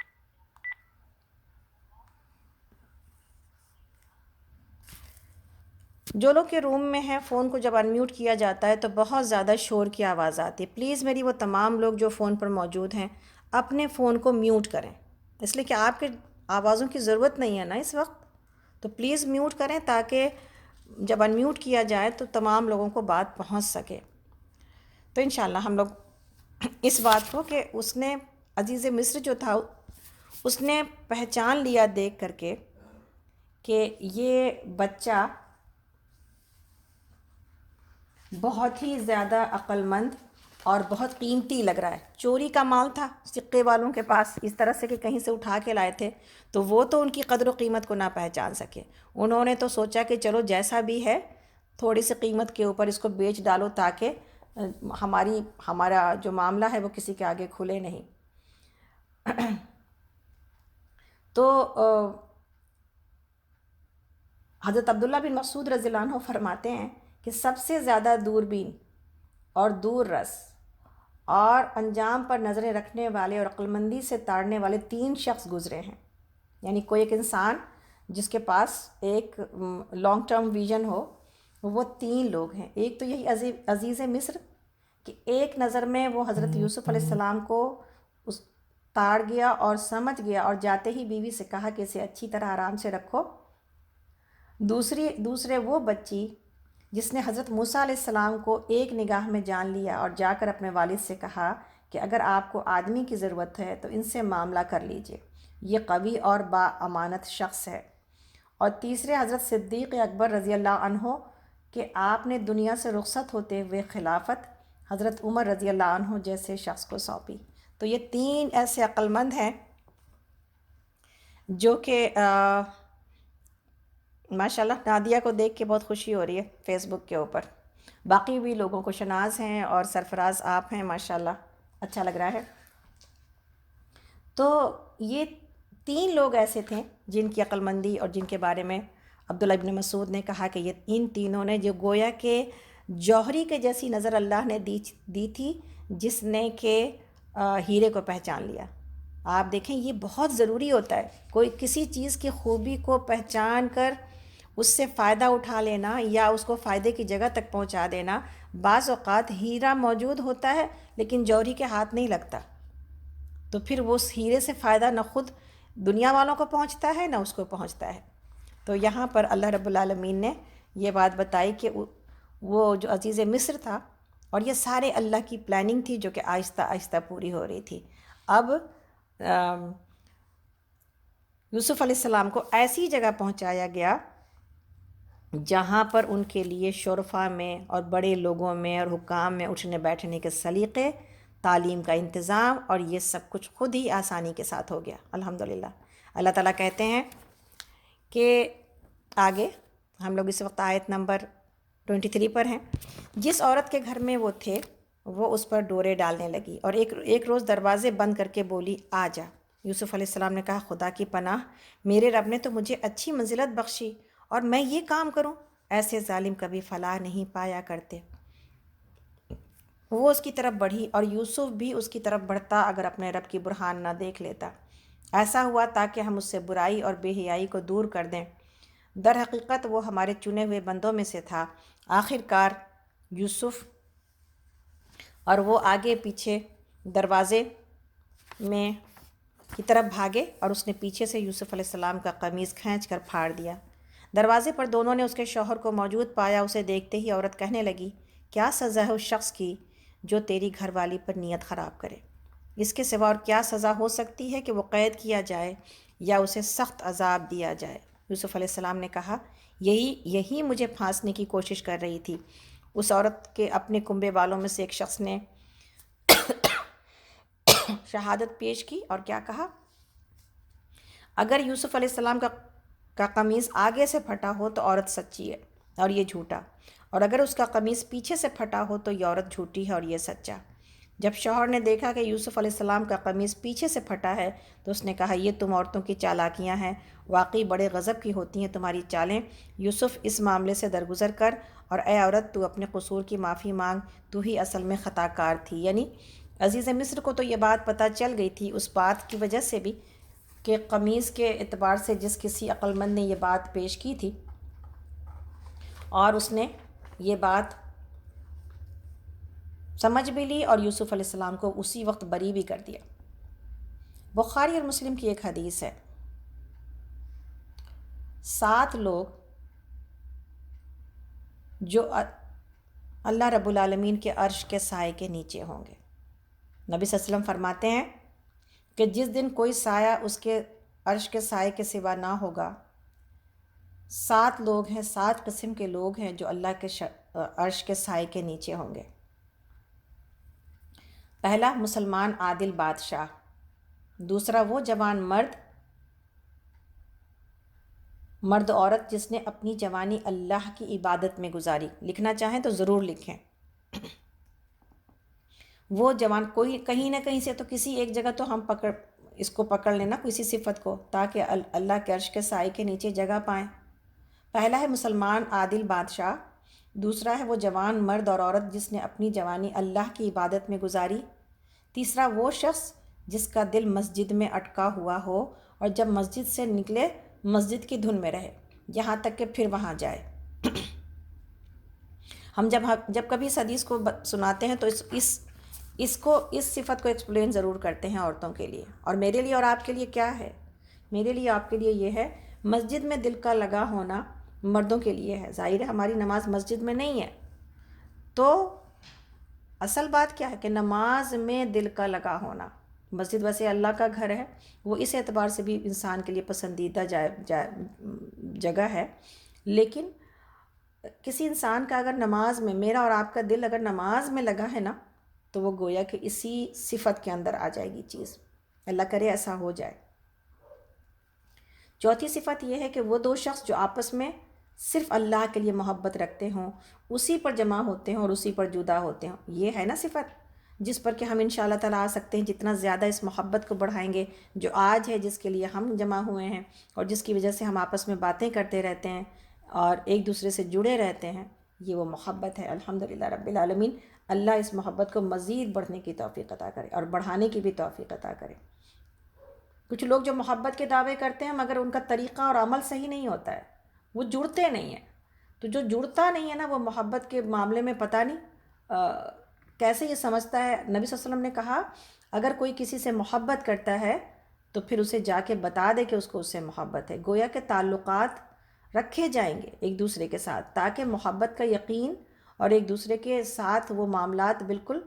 جو لوگ کے روم میں ہیں فون کو جب انمیوٹ کیا جاتا ہے تو بہت زیادہ شور کی آواز آتی ہے۔ پلیز میری وہ تمام لوگ جو فون پر موجود ہیں اپنے فون کو میوٹ کریں، اس لیے کہ آپ کے آوازوں کی ضرورت نہیں ہے نا اس وقت، تو پلیز میوٹ کریں تاکہ جب انمیوٹ کیا جائے تو تمام لوگوں کو بات پہنچ سکے۔ تو انشاءاللہ ہم لوگ اس بات کو کہ اس نے عزیز مصر جو تھا اس نے پہچان لیا دیکھ کر کے کہ یہ بچہ بہت ہی زیادہ عقل مند اور بہت قیمتی لگ رہا ہے۔ چوری کا مال تھا سکے والوں کے پاس، اس طرح سے کہ کہیں سے اٹھا کے لائے تھے، تو وہ تو ان کی قدر و قیمت کو نہ پہچان سکے۔ انہوں نے تو سوچا کہ چلو جیسا بھی ہے تھوڑی سی قیمت کے اوپر اس کو بیچ ڈالو تاکہ ہمارا جو معاملہ ہے وہ کسی کے آگے کھلے نہیں۔ تو حضرت عبداللہ بن مسعود رضی اللہ عنہ فرماتے ہیں کہ سب سے زیادہ دوربین اور دور رس اور انجام پر نظریں رکھنے والے اور عقلمندی سے تاڑنے والے 3 شخص گزرے ہیں. یعنی کوئی ایک انسان جس کے پاس ایک لانگ ٹرم ویژن ہو، وہ 3 لوگ ہیں. ایک تو یہی عزیز مصر کہ ایک نظر میں وہ حضرت یوسف علیہ السلام کو اس تاڑ گیا اور سمجھ گیا، اور جاتے ہی بیوی سے کہا کہ اسے اچھی طرح آرام سے رکھو. دوسرے وہ بچی جس نے حضرت موسیٰ علیہ السلام کو ایک نگاہ میں جان لیا اور جا کر اپنے والد سے کہا کہ اگر آپ کو آدمی کی ضرورت ہے تو ان سے معاملہ کر لیجئے، یہ قوی اور با امانت شخص ہے. اور تیسرے حضرت صدیق اکبر رضی اللہ عنہ کہ آپ نے دنیا سے رخصت ہوتے ہوئے خلافت حضرت عمر رضی اللہ عنہ جیسے شخص کو سونپی. تو یہ 3 ایسے عقلمند ہیں جو کہ ماشاءاللہ نادیہ کو دیکھ کے بہت خوشی ہو رہی ہے فیس بک کے اوپر. باقی بھی لوگوں کو شناز ہیں اور سرفراز آپ ہیں، ماشاءاللہ اچھا لگ رہا ہے. تو یہ 3 لوگ ایسے تھے جن کی عقلمندی اور جن کے بارے میں عبداللہ ابن مسعود نے کہا کہ یہ ان تینوں نے جو گویا کہ جوہری کے جیسی نظر اللہ نے دی تھی، جس نے کہ ہیرے کو پہچان لیا. آپ دیکھیں یہ بہت ضروری ہوتا ہے، کوئی کسی چیز کی خوبی کو پہچان کر اس سے فائدہ اٹھا لینا یا اس کو فائدے کی جگہ تک پہنچا دینا. بعض اوقات ہیرا موجود ہوتا ہے لیکن جوہری کے ہاتھ نہیں لگتا، تو پھر وہ اس ہیرے سے فائدہ نہ خود دنیا والوں کو پہنچتا ہے نہ اس کو پہنچتا ہے. تو یہاں پر اللہ رب العالمین نے یہ بات بتائی کہ وہ جو عزیز مصر تھا، اور یہ سارے اللہ کی پلاننگ تھی جو کہ آہستہ آہستہ پوری ہو رہی تھی. اب یوسف علیہ السلام کو ایسی جگہ پہنچایا گیا جہاں پر ان کے لیے شرفا میں اور بڑے لوگوں میں اور حکام میں اٹھنے بیٹھنے کے سلیقے، تعلیم کا انتظام، اور یہ سب کچھ خود ہی آسانی کے ساتھ ہو گیا الحمدللہ. اللہ تعالیٰ کہتے ہیں کہ آگے ہم لوگ اس وقت آیت نمبر 23 پر ہیں. جس عورت کے گھر میں وہ تھے وہ اس پر ڈورے ڈالنے لگی اور ایک روز دروازے بند کر کے بولی آ جا. یوسف علیہ السلام نے کہا خدا کی پناہ، میرے رب نے تو مجھے اچھی منزلت بخشی اور میں یہ کام کروں؟ ایسے ظالم کبھی فلاح نہیں پایا کرتے. وہ اس کی طرف بڑھی اور یوسف بھی اس کی طرف بڑھتا اگر اپنے رب کی برہان نہ دیکھ لیتا. ایسا ہوا تاکہ ہم اس سے برائی اور بے حیائی کو دور کر دیں. در حقیقت وہ ہمارے چنے ہوئے بندوں میں سے تھا. آخر کار یوسف اور وہ آگے پیچھے دروازے میں کی طرف بھاگے اور اس نے پیچھے سے یوسف علیہ السلام کا قمیص کھینچ کر پھاڑ دیا. دروازے پر دونوں نے اس کے شوہر کو موجود پایا. اسے دیکھتے ہی عورت کہنے لگی کیا سزا ہے اس شخص کی جو تیری گھر والی پر نیت خراب کرے؟ اس کے سوا اور کیا سزا ہو سکتی ہے کہ وہ قید کیا جائے یا اسے سخت عذاب دیا جائے؟ یوسف علیہ السلام نے کہا یہی مجھے پھانسنے کی کوشش کر رہی تھی. اس عورت کے اپنے کنبے والوں میں سے ایک شخص نے شہادت پیش کی اور کیا کہا؟ اگر یوسف علیہ السلام کا قمیص آگے سے پھٹا ہو تو عورت سچی ہے اور یہ جھوٹا، اور اگر اس کا قمیص پیچھے سے پھٹا ہو تو یہ عورت جھوٹی ہے اور یہ سچا. جب شوہر نے دیکھا کہ یوسف علیہ السلام کا قمیص پیچھے سے پھٹا ہے تو اس نے کہا یہ تم عورتوں کی چالاکیاں ہیں، واقعی بڑے غضب کی ہوتی ہیں تمہاری چالیں. یوسف اس معاملے سے درگزر کر اور اے عورت تو اپنے قصور کی معافی مانگ، تو ہی اصل میں خطا کار تھی. یعنی عزیز مصر کو تو یہ بات پتہ چل گئی تھی اس بات کی وجہ سے بھی کہ قمیص کے اعتبار سے جس کسی عقلمند نے یہ بات پیش کی تھی، اور اس نے یہ بات سمجھ بھی لی اور یوسف علیہ السلام کو اسی وقت بری بھی کر دیا. بخاری اور مسلم کی ایک حدیث ہے، 7 لوگ جو اللہ رب العالمین کے عرش کے سائے کے نیچے ہوں گے. نبی صلی اللہ علیہ وسلم فرماتے ہیں کہ جس دن کوئی سایہ اس کے عرش کے سائے کے سوا نہ ہوگا، 7 لوگ ہیں، 7 قسم کے لوگ ہیں جو اللہ کے عرش کے سائے کے نیچے ہوں گے. پہلا مسلمان عادل بادشاہ، دوسرا وہ جوان مرد عورت جس نے اپنی جوانی اللہ کی عبادت میں گزاری. لکھنا چاہیں تو ضرور لکھیں. وہ جوان کوئی کہیں نہ کہیں سے تو کسی ایک جگہ تو ہم اس کو پکڑ لینا کسی صفت کو، تاکہ اللہ کے عرش کے سائے کے نیچے جگہ پائیں. پہلا ہے مسلمان عادل بادشاہ، دوسرا ہے وہ جوان مرد اور عورت جس نے اپنی جوانی اللہ کی عبادت میں گزاری، تیسرا وہ شخص جس کا دل مسجد میں اٹکا ہوا ہو اور جب مسجد سے نکلے مسجد کی دھن میں رہے یہاں تک کہ پھر وہاں جائے۔ ہم جب کبھی اس حدیث کو سناتے ہیں تو اس صفت کو ایکسپلین ضرور کرتے ہیں عورتوں کے لیے، اور میرے لیے اور آپ کے لیے کیا ہے؟ میرے لیے آپ کے لیے یہ ہے، مسجد میں دل کا لگا ہونا مردوں کے لیے ہے، ظاہر ہے ہماری نماز مسجد میں نہیں ہے، تو اصل بات کیا ہے کہ نماز میں دل کا لگا ہونا۔ مسجد ویسے اللہ کا گھر ہے، وہ اس اعتبار سے بھی انسان کے لیے پسندیدہ جگہ ہے، لیکن کسی انسان کا اگر نماز میں، میرا اور آپ کا دل اگر نماز میں لگا ہے نا، تو وہ گویا کہ اسی صفت کے اندر آ جائے گی چیز، اللہ کرے ایسا ہو جائے۔ چوتھی صفت یہ ہے کہ وہ دو شخص جو آپس میں صرف اللہ کے لیے محبت رکھتے ہوں، اسی پر جمع ہوتے ہیں اور اسی پر جدا ہوتے ہوں۔ یہ ہے نا صفت جس پر کہ ہم انشاءاللہ تعالیٰ آ سکتے ہیں۔ جتنا زیادہ اس محبت کو بڑھائیں گے جو آج ہے، جس کے لیے ہم جمع ہوئے ہیں اور جس کی وجہ سے ہم آپس میں باتیں کرتے رہتے ہیں اور ایک دوسرے سے جڑے رہتے ہیں، یہ وہ محبت ہے۔ الحمدللہ رب العالمین، اللہ اس محبت کو مزید بڑھنے کی توفیق عطا کرے اور بڑھانے کی بھی توفیق عطا کرے۔ کچھ لوگ جو محبت کے دعوے کرتے ہیں مگر ان کا طریقہ اور عمل صحیح نہیں ہوتا ہے، وہ جڑتے نہیں ہیں، تو جو جڑتا نہیں ہے نا، وہ محبت کے معاملے میں پتہ نہیں کیسے یہ سمجھتا ہے۔ نبی صلی اللہ علیہ وسلم نے کہا اگر کوئی کسی سے محبت کرتا ہے تو پھر اسے جا کے بتا دے کہ اس کو اس سے محبت ہے۔ گویا کہ تعلقات رکھے جائیں گے ایک دوسرے کے ساتھ تاکہ محبت کا یقین اور ایک دوسرے کے ساتھ وہ معاملات بالکل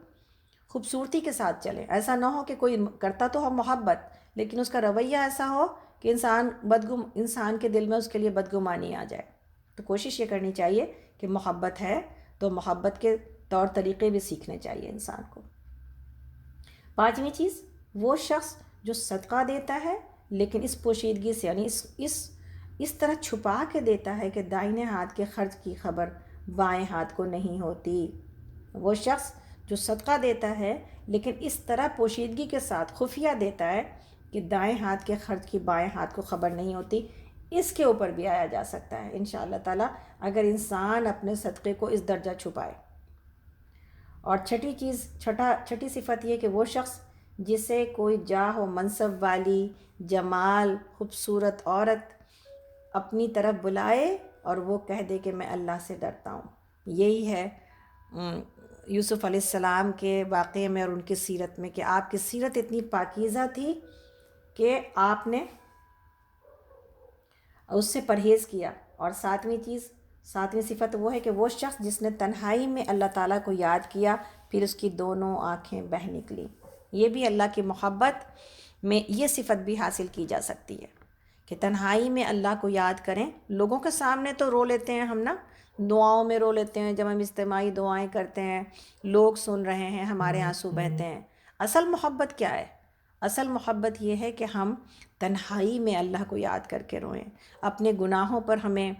خوبصورتی کے ساتھ چلیں۔ ایسا نہ ہو کہ کوئی کرتا تو ہو محبت لیکن اس کا رویہ ایسا ہو کہ انسان کے دل میں اس کے لیے بدگمانی آ جائے۔ تو کوشش یہ کرنی چاہیے کہ محبت ہے تو محبت کے طور طریقے بھی سیکھنے چاہیے انسان کو۔ پانچویں چیز، وہ شخص جو صدقہ دیتا ہے لیکن اس پوشیدگی سے، یعنی اس طرح چھپا کے دیتا ہے کہ دائیں ہاتھ کے خرچ کی خبر بائیں ہاتھ کو نہیں ہوتی۔ وہ شخص جو صدقہ دیتا ہے لیکن اس طرح پوشیدگی کے ساتھ خفیہ دیتا ہے کہ دائیں ہاتھ کے خرچ کی بائیں ہاتھ کو خبر نہیں ہوتی، اس کے اوپر بھی آیا جا سکتا ہے انشاءاللہ تعالیٰ اگر انسان اپنے صدقے کو اس درجہ چھپائے۔ اور چھٹی صفت یہ کہ وہ شخص جسے کوئی جاہ و منصب والی جمال خوبصورت عورت اپنی طرف بلائے اور وہ کہہ دے کہ میں اللہ سے ڈرتا ہوں۔ یہی ہے یوسف علیہ السلام کے واقعے میں اور ان کی سیرت میں کہ آپ کی سیرت اتنی پاکیزہ تھی کہ آپ نے اس سے پرہیز کیا۔ اور ساتویں صفت وہ ہے کہ وہ شخص جس نے تنہائی میں اللہ تعالیٰ کو یاد کیا پھر اس کی دونوں آنکھیں بہہ نکلی۔ یہ بھی اللہ کی محبت میں یہ صفت بھی حاصل کی جا سکتی ہے کہ تنہائی میں اللہ کو یاد کریں۔ لوگوں کے سامنے تو رو لیتے ہیں ہم نا، دعاؤں میں رو لیتے ہیں، جب ہم اجتماعی دعائیں کرتے ہیں لوگ سن رہے ہیں ہمارے آنسو بہتے ہیں۔ اصل محبت کیا ہے؟ اصل محبت یہ ہے کہ ہم تنہائی میں اللہ کو یاد کر کے روئیں، اپنے گناہوں پر ہمیں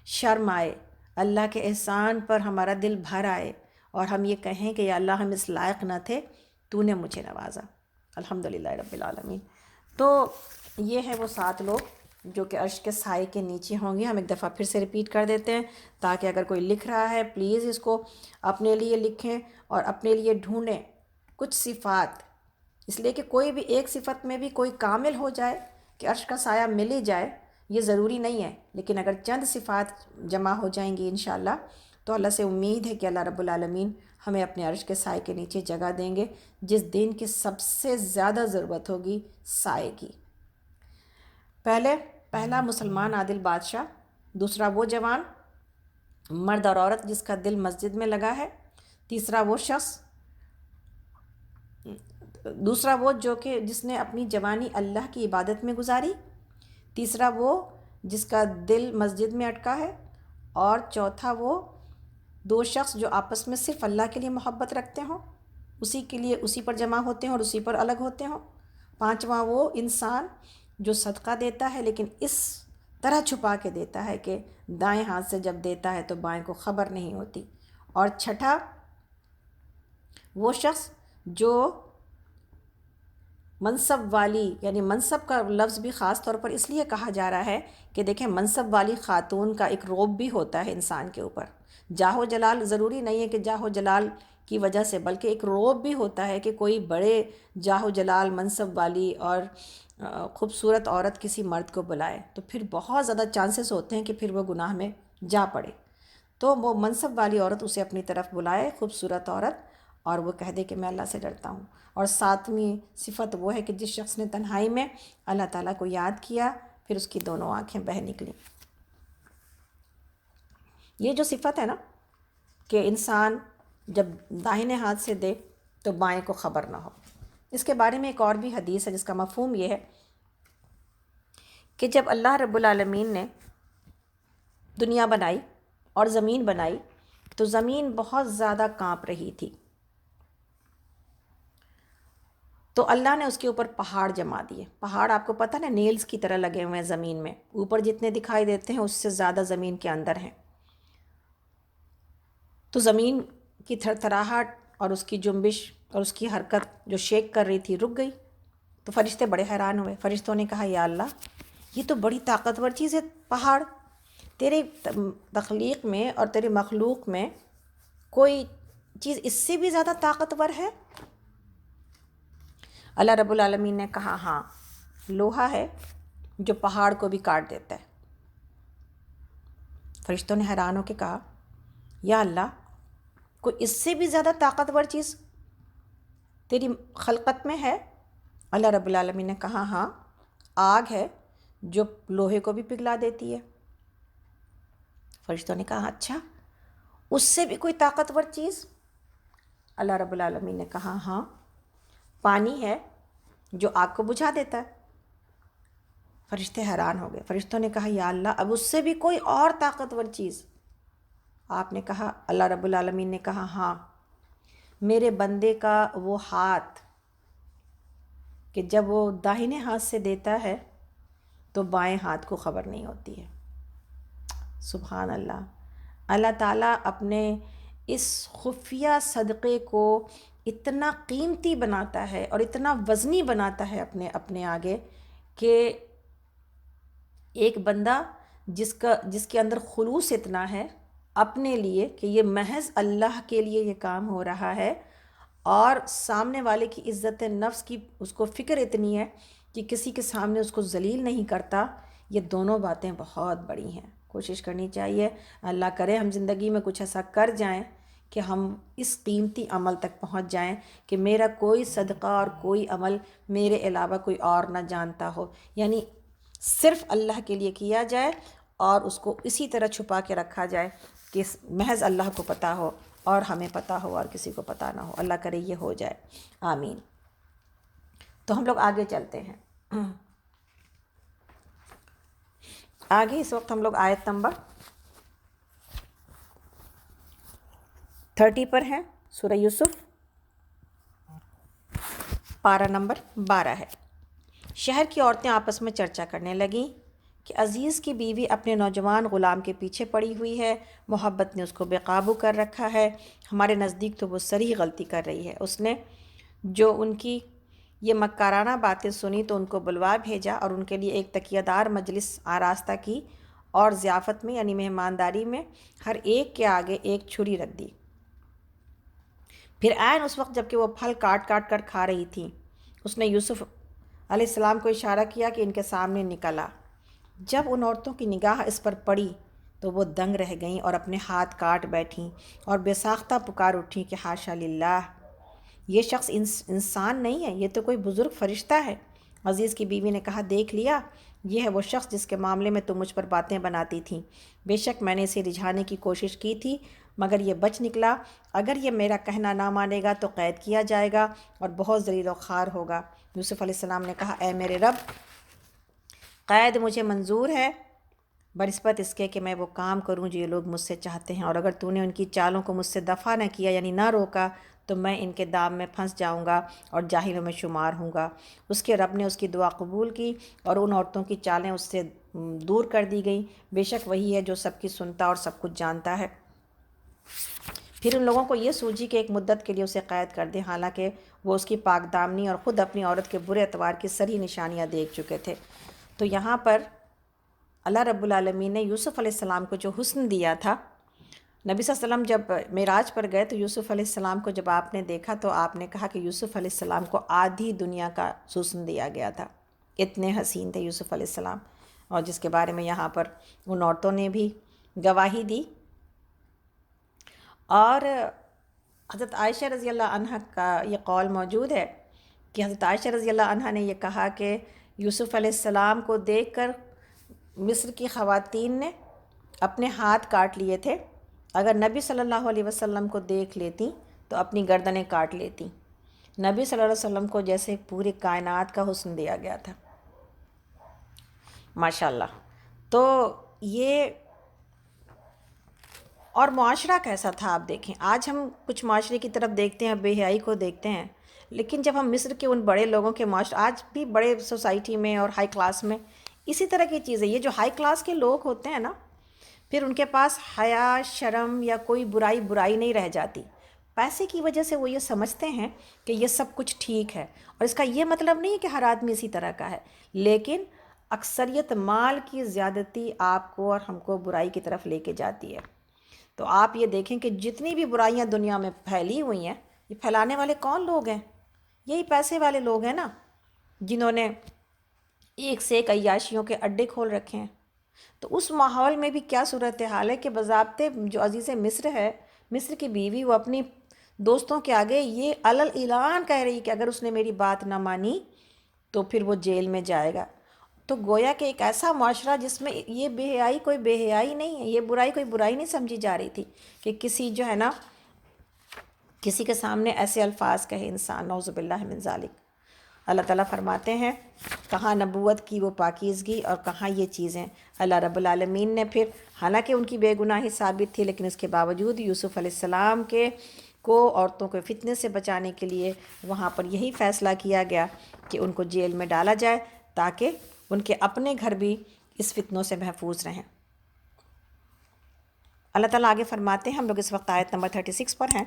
شرم آئے، اللہ کے احسان پر ہمارا دل بھر آئے اور ہم یہ کہیں کہ یا اللہ ہم اس لائق نہ تھے، تو نے مجھے نوازا، الحمدللہ رب العالمین۔ تو یہ ہے وہ 7 لوگ جو کہ عرش کے سائے کے نیچے ہوں گے۔ ہم ایک دفعہ پھر سے ریپیٹ کر دیتے ہیں تاکہ اگر کوئی لکھ رہا ہے پلیز اس کو اپنے لیے لکھیں اور اپنے لیے ڈھونڈیں کچھ صفات، اس لیے کہ کوئی بھی ایک صفت میں بھی کوئی کامل ہو جائے کہ عرش کا سایہ مل ہی جائے یہ ضروری نہیں ہے، لیکن اگر چند صفات جمع ہو جائیں گی انشاءاللہ تو اللہ سے امید ہے کہ اللہ رب العالمین ہمیں اپنے عرش کے سائے کے نیچے جگہ دیں گے جس دن کی سب سے زیادہ ضرورت ہوگی سائے کی۔ پہلا مسلمان عادل بادشاہ، دوسرا وہ جوان مرد اور عورت جس کا دل مسجد میں لگا ہے، دوسرا وہ جس نے اپنی جوانی اللہ کی عبادت میں گزاری، تیسرا وہ جس کا دل مسجد میں اٹکا ہے، اور چوتھا وہ 2 شخص جو آپس میں صرف اللہ کے لیے محبت رکھتے ہوں، اسی پر جمع ہوتے ہیں اور اسی پر الگ ہوتے ہوں، پانچواں وہ انسان جو صدقہ دیتا ہے لیکن اس طرح چھپا کے دیتا ہے کہ دائیں ہاتھ سے جب دیتا ہے تو بائیں کو خبر نہیں ہوتی، اور چھٹا وہ شخص جو منصب والی، یعنی منصب کا لفظ بھی خاص طور پر اس لیے کہا جا رہا ہے کہ دیکھیں منصب والی خاتون کا ایک رعب بھی ہوتا ہے انسان کے اوپر. جاہ و جلال ضروری نہیں ہے کہ جاہ و جلال کی وجہ سے، بلکہ ایک رعب بھی ہوتا ہے کہ کوئی بڑے جاہ و جلال منصب والی اور خوبصورت عورت کسی مرد کو بلائے تو پھر بہت زیادہ چانسز ہوتے ہیں کہ پھر وہ گناہ میں جا پڑے. تو وہ منصب والی عورت اسے اپنی طرف بلائے، خوبصورت عورت، اور وہ کہہ دے کہ میں اللہ سے ڈرتا ہوں. اور ساتویں صفت وہ ہے کہ جس شخص نے تنہائی میں اللہ تعالیٰ کو یاد کیا پھر اس کی دونوں آنکھیں بہہ نکلیں. یہ جو صفت ہے نا کہ انسان جب داہنے ہاتھ سے دے تو بائیں کو خبر نہ ہو، اس کے بارے میں ایک اور بھی حدیث ہے جس کا مفہوم یہ ہے کہ جب اللہ رب العالمین نے دنیا بنائی اور زمین بنائی تو زمین بہت زیادہ کانپ رہی تھی، تو اللہ نے اس کے اوپر پہاڑ جما دیے. پہاڑ آپ کو پتہ نا نیلز کی طرح لگے ہوئے ہیں زمین میں، اوپر جتنے دکھائی دیتے ہیں اس سے زیادہ زمین کے اندر ہیں. تو زمین کی تھرتھراہٹ اور اس کی جنبش اور اس کی حرکت جو شیک کر رہی تھی رک گئی. تو فرشتے بڑے حیران ہوئے. فرشتوں نے کہا یا اللہ یہ تو بڑی طاقتور چیز ہے پہاڑ، تیرے تخلیق میں اور تیرے مخلوق میں کوئی چیز اس سے بھی زیادہ طاقتور ہے؟ اللہ رب العالمین نے کہا ہاں، لوہا ہے جو پہاڑ کو بھی کاٹ دیتا ہے. فرشتوں نے حیران ہو کے کہا یا اللہ کوئی اس سے بھی زیادہ طاقتور چیز تیری خلقت میں ہے؟ اللہ رب العالمین نے کہا ہاں، آگ ہے جو لوہے کو بھی پگھلا دیتی ہے. فرشتوں نے کہا اچھا، اس سے بھی کوئی طاقتور چیز؟ اللہ رب العالمین نے کہا ہاں، پانی ہے جو آگ کو بجھا دیتا ہے. فرشتے حیران ہو گئے. فرشتوں نے کہا یا اللہ اب اس سے بھی کوئی اور طاقتور چیز؟ آپ نے کہا، اللہ رب العالمین نے کہا ہاں، میرے بندے کا وہ ہاتھ کہ جب وہ داہنے ہاتھ سے دیتا ہے تو بائیں ہاتھ کو خبر نہیں ہوتی ہے. سبحان اللہ. اللہ تعالیٰ اپنے اس خفیہ صدقے کو اتنا قیمتی بناتا ہے اور اتنا وزنی بناتا ہے اپنے آگے کہ ایک بندہ جس کے اندر خلوص اتنا ہے اپنے لیے کہ یہ محض اللہ کے لیے یہ کام ہو رہا ہے، اور سامنے والے کی عزت نفس کی اس کو فکر اتنی ہے کہ کسی کے سامنے اس کو ذلیل نہیں کرتا. یہ دونوں باتیں بہت بڑی ہیں. کوشش کرنی چاہیے، اللہ کرے ہم زندگی میں کچھ ایسا کر جائیں کہ ہم اس قیمتی عمل تک پہنچ جائیں کہ میرا کوئی صدقہ اور کوئی عمل میرے علاوہ کوئی اور نہ جانتا ہو، یعنی صرف اللہ کے لیے کیا جائے اور اس کو اسی طرح چھپا کے رکھا جائے کہ محض اللہ کو پتہ ہو اور ہمیں پتہ ہو اور کسی کو پتہ نہ ہو. اللہ کرے یہ ہو جائے، آمین. تو ہم لوگ آگے چلتے ہیں. آگے اس وقت ہم لوگ آیت نمبر 30 پر ہیں. سورہ یوسف پارہ نمبر 12 ہے. شہر کی عورتیں آپس میں چرچا کرنے لگیں کہ عزیز کی بیوی اپنے نوجوان غلام کے پیچھے پڑی ہوئی ہے، محبت نے اس کو بے قابو کر رکھا ہے، ہمارے نزدیک تو وہ صریح غلطی کر رہی ہے. اس نے جو ان کی یہ مکارانہ باتیں سنی تو ان کو بلوا بھیجا اور ان کے لیے ایک تکیہ دار مجلس آراستہ کی اور ضیافت میں یعنی مہمانداری میں ہر ایک کے آگے ایک چھری رکھ دی. پھر عین اس وقت جب کہ وہ پھل کاٹ کاٹ کر کھا رہی تھیں اس نے یوسف علیہ السلام کو اشارہ کیا کہ ان کے سامنے نکلا. جب ان عورتوں کی نگاہ اس پر پڑی تو وہ دنگ رہ گئیں اور اپنے ہاتھ کاٹ بیٹھیں اور بے ساختہ پکار اٹھیں کہ حاشا للہ، یہ شخص انسان نہیں ہے، یہ تو کوئی بزرگ فرشتہ ہے. عزیز کی بیوی نے کہا دیکھ لیا، یہ ہے وہ شخص جس کے معاملے میں تم مجھ پر باتیں بناتی تھیں. بے شک میں نے اسے رجھانے کی کوشش کی تھی مگر یہ بچ نکلا. اگر یہ میرا کہنا نہ مانے گا تو قید کیا جائے گا اور بہت ذلیل و خوار ہوگا. یوسف علیہ السلام نے کہا اے میرے رب، قید مجھے منظور ہے بنسبت اس کے کہ میں وہ کام کروں جو یہ لوگ مجھ سے چاہتے ہیں، اور اگر تو نے ان کی چالوں کو مجھ سے دفع نہ کیا یعنی نہ روکا تو میں ان کے دام میں پھنس جاؤں گا اور جاہلوں میں شمار ہوں گا. اس کے رب نے اس کی دعا قبول کی اور ان عورتوں کی چالیں اس سے دور کر دی گئیں. بے شک وہی ہے جو سب کی سنتا اور سب کچھ جانتا ہے. پھر ان لوگوں کو یہ سوجی کہ ایک مدت کے لیے اسے قید کر دیں، حالانکہ وہ اس کی پاک دامنی اور خود اپنی عورت کے برے اعتبار کی صریح نشانیاں دیکھ چکے تھے۔ تو یہاں پر اللہ رب العالمین نے یوسف علیہ السلام کو جو حسن دیا تھا، نبی صلی اللہ علیہ وسلم جب معراج پر گئے تو یوسف علیہ السلام کو جب آپ نے دیکھا تو آپ نے کہا کہ یوسف علیہ السلام کو آدھی دنیا کا حسن دیا گیا تھا، اتنے حسین تھے یوسف علیہ السلام، اور جس کے بارے میں یہاں پر ان عورتوں نے بھی گواہی دی۔ اور حضرت عائشہ رضی اللہ عنہ کا یہ قول موجود ہے کہ حضرت عائشہ رضی اللہ عنہ نے یہ کہا کہ یوسف علیہ السلام کو دیکھ کر مصر کی خواتین نے اپنے ہاتھ کاٹ لیے تھے، اگر نبی صلی اللہ علیہ وسلم کو دیکھ لیتی تو اپنی گردنیں کاٹ لیتی۔ نبی صلی اللہ علیہ وسلم کو جیسے پوری کائنات کا حسن دیا گیا تھا، ماشاءاللہ۔ تو یہ اور معاشرہ کیسا تھا آپ دیکھیں، آج ہم کچھ معاشرے کی طرف دیکھتے ہیں، بے حیائی کو دیکھتے ہیں، لیکن جب ہم مصر کے ان بڑے لوگوں کے معاشرے، آج بھی بڑے سوسائٹی میں اور ہائی کلاس میں اسی طرح کی چیزیں، یہ جو ہائی کلاس کے لوگ ہوتے ہیں نا، پھر ان کے پاس حیا، شرم یا کوئی برائی نہیں رہ جاتی۔ پیسے کی وجہ سے وہ یہ سمجھتے ہیں کہ یہ سب کچھ ٹھیک ہے، اور اس کا یہ مطلب نہیں ہے کہ ہر آدمی اسی طرح کا ہے، لیکن اکثریت مال کی زیادتی آپ کو اور ہم کو برائی کی طرف لے کے جاتی ہے۔ تو آپ یہ دیکھیں کہ جتنی بھی برائیاں دنیا میں پھیلی ہوئی ہیں، یہ پھیلانے والے کون لوگ ہیں؟ یہی پیسے والے لوگ ہیں نا، جنہوں نے ایک سے ایک عیاشیوں کے اڈے کھول رکھے ہیں۔ تو اس ماحول میں بھی کیا صورتحال ہے کہ باضابطے جو عزیز مصر ہے، مصر کی بیوی، وہ اپنی دوستوں کے آگے یہ اعلان کہہ رہی کہ اگر اس نے میری بات نہ مانی تو پھر وہ جیل میں جائے گا۔ تو گویا کہ ایک ایسا معاشرہ جس میں یہ بے حیائی کوئی بے حیائی نہیں ہے، یہ برائی کوئی برائی نہیں سمجھی جا رہی تھی کہ کسی جو ہے نا، کسی کے سامنے ایسے الفاظ کہے انسان، نعوذ باللہ من ذالک۔ اللہ تعالیٰ فرماتے ہیں کہاں نبوت کی وہ پاکیزگی اور کہاں یہ چیزیں۔ اللہ رب العالمین نے پھر حالانکہ ان کی بے گناہی ثابت تھی، لیکن اس کے باوجود یوسف علیہ السلام کو عورتوں کو فتنے سے بچانے کے لیے وہاں پر یہی فیصلہ کیا گیا کہ ان کو جیل میں ڈالا جائے تاکہ ان کے اپنے گھر بھی اس فتنوں سے محفوظ رہیں۔ اللہ تعالیٰ آگے فرماتے ہیں، ہم لوگ اس وقت آیت نمبر 36 پر ہیں۔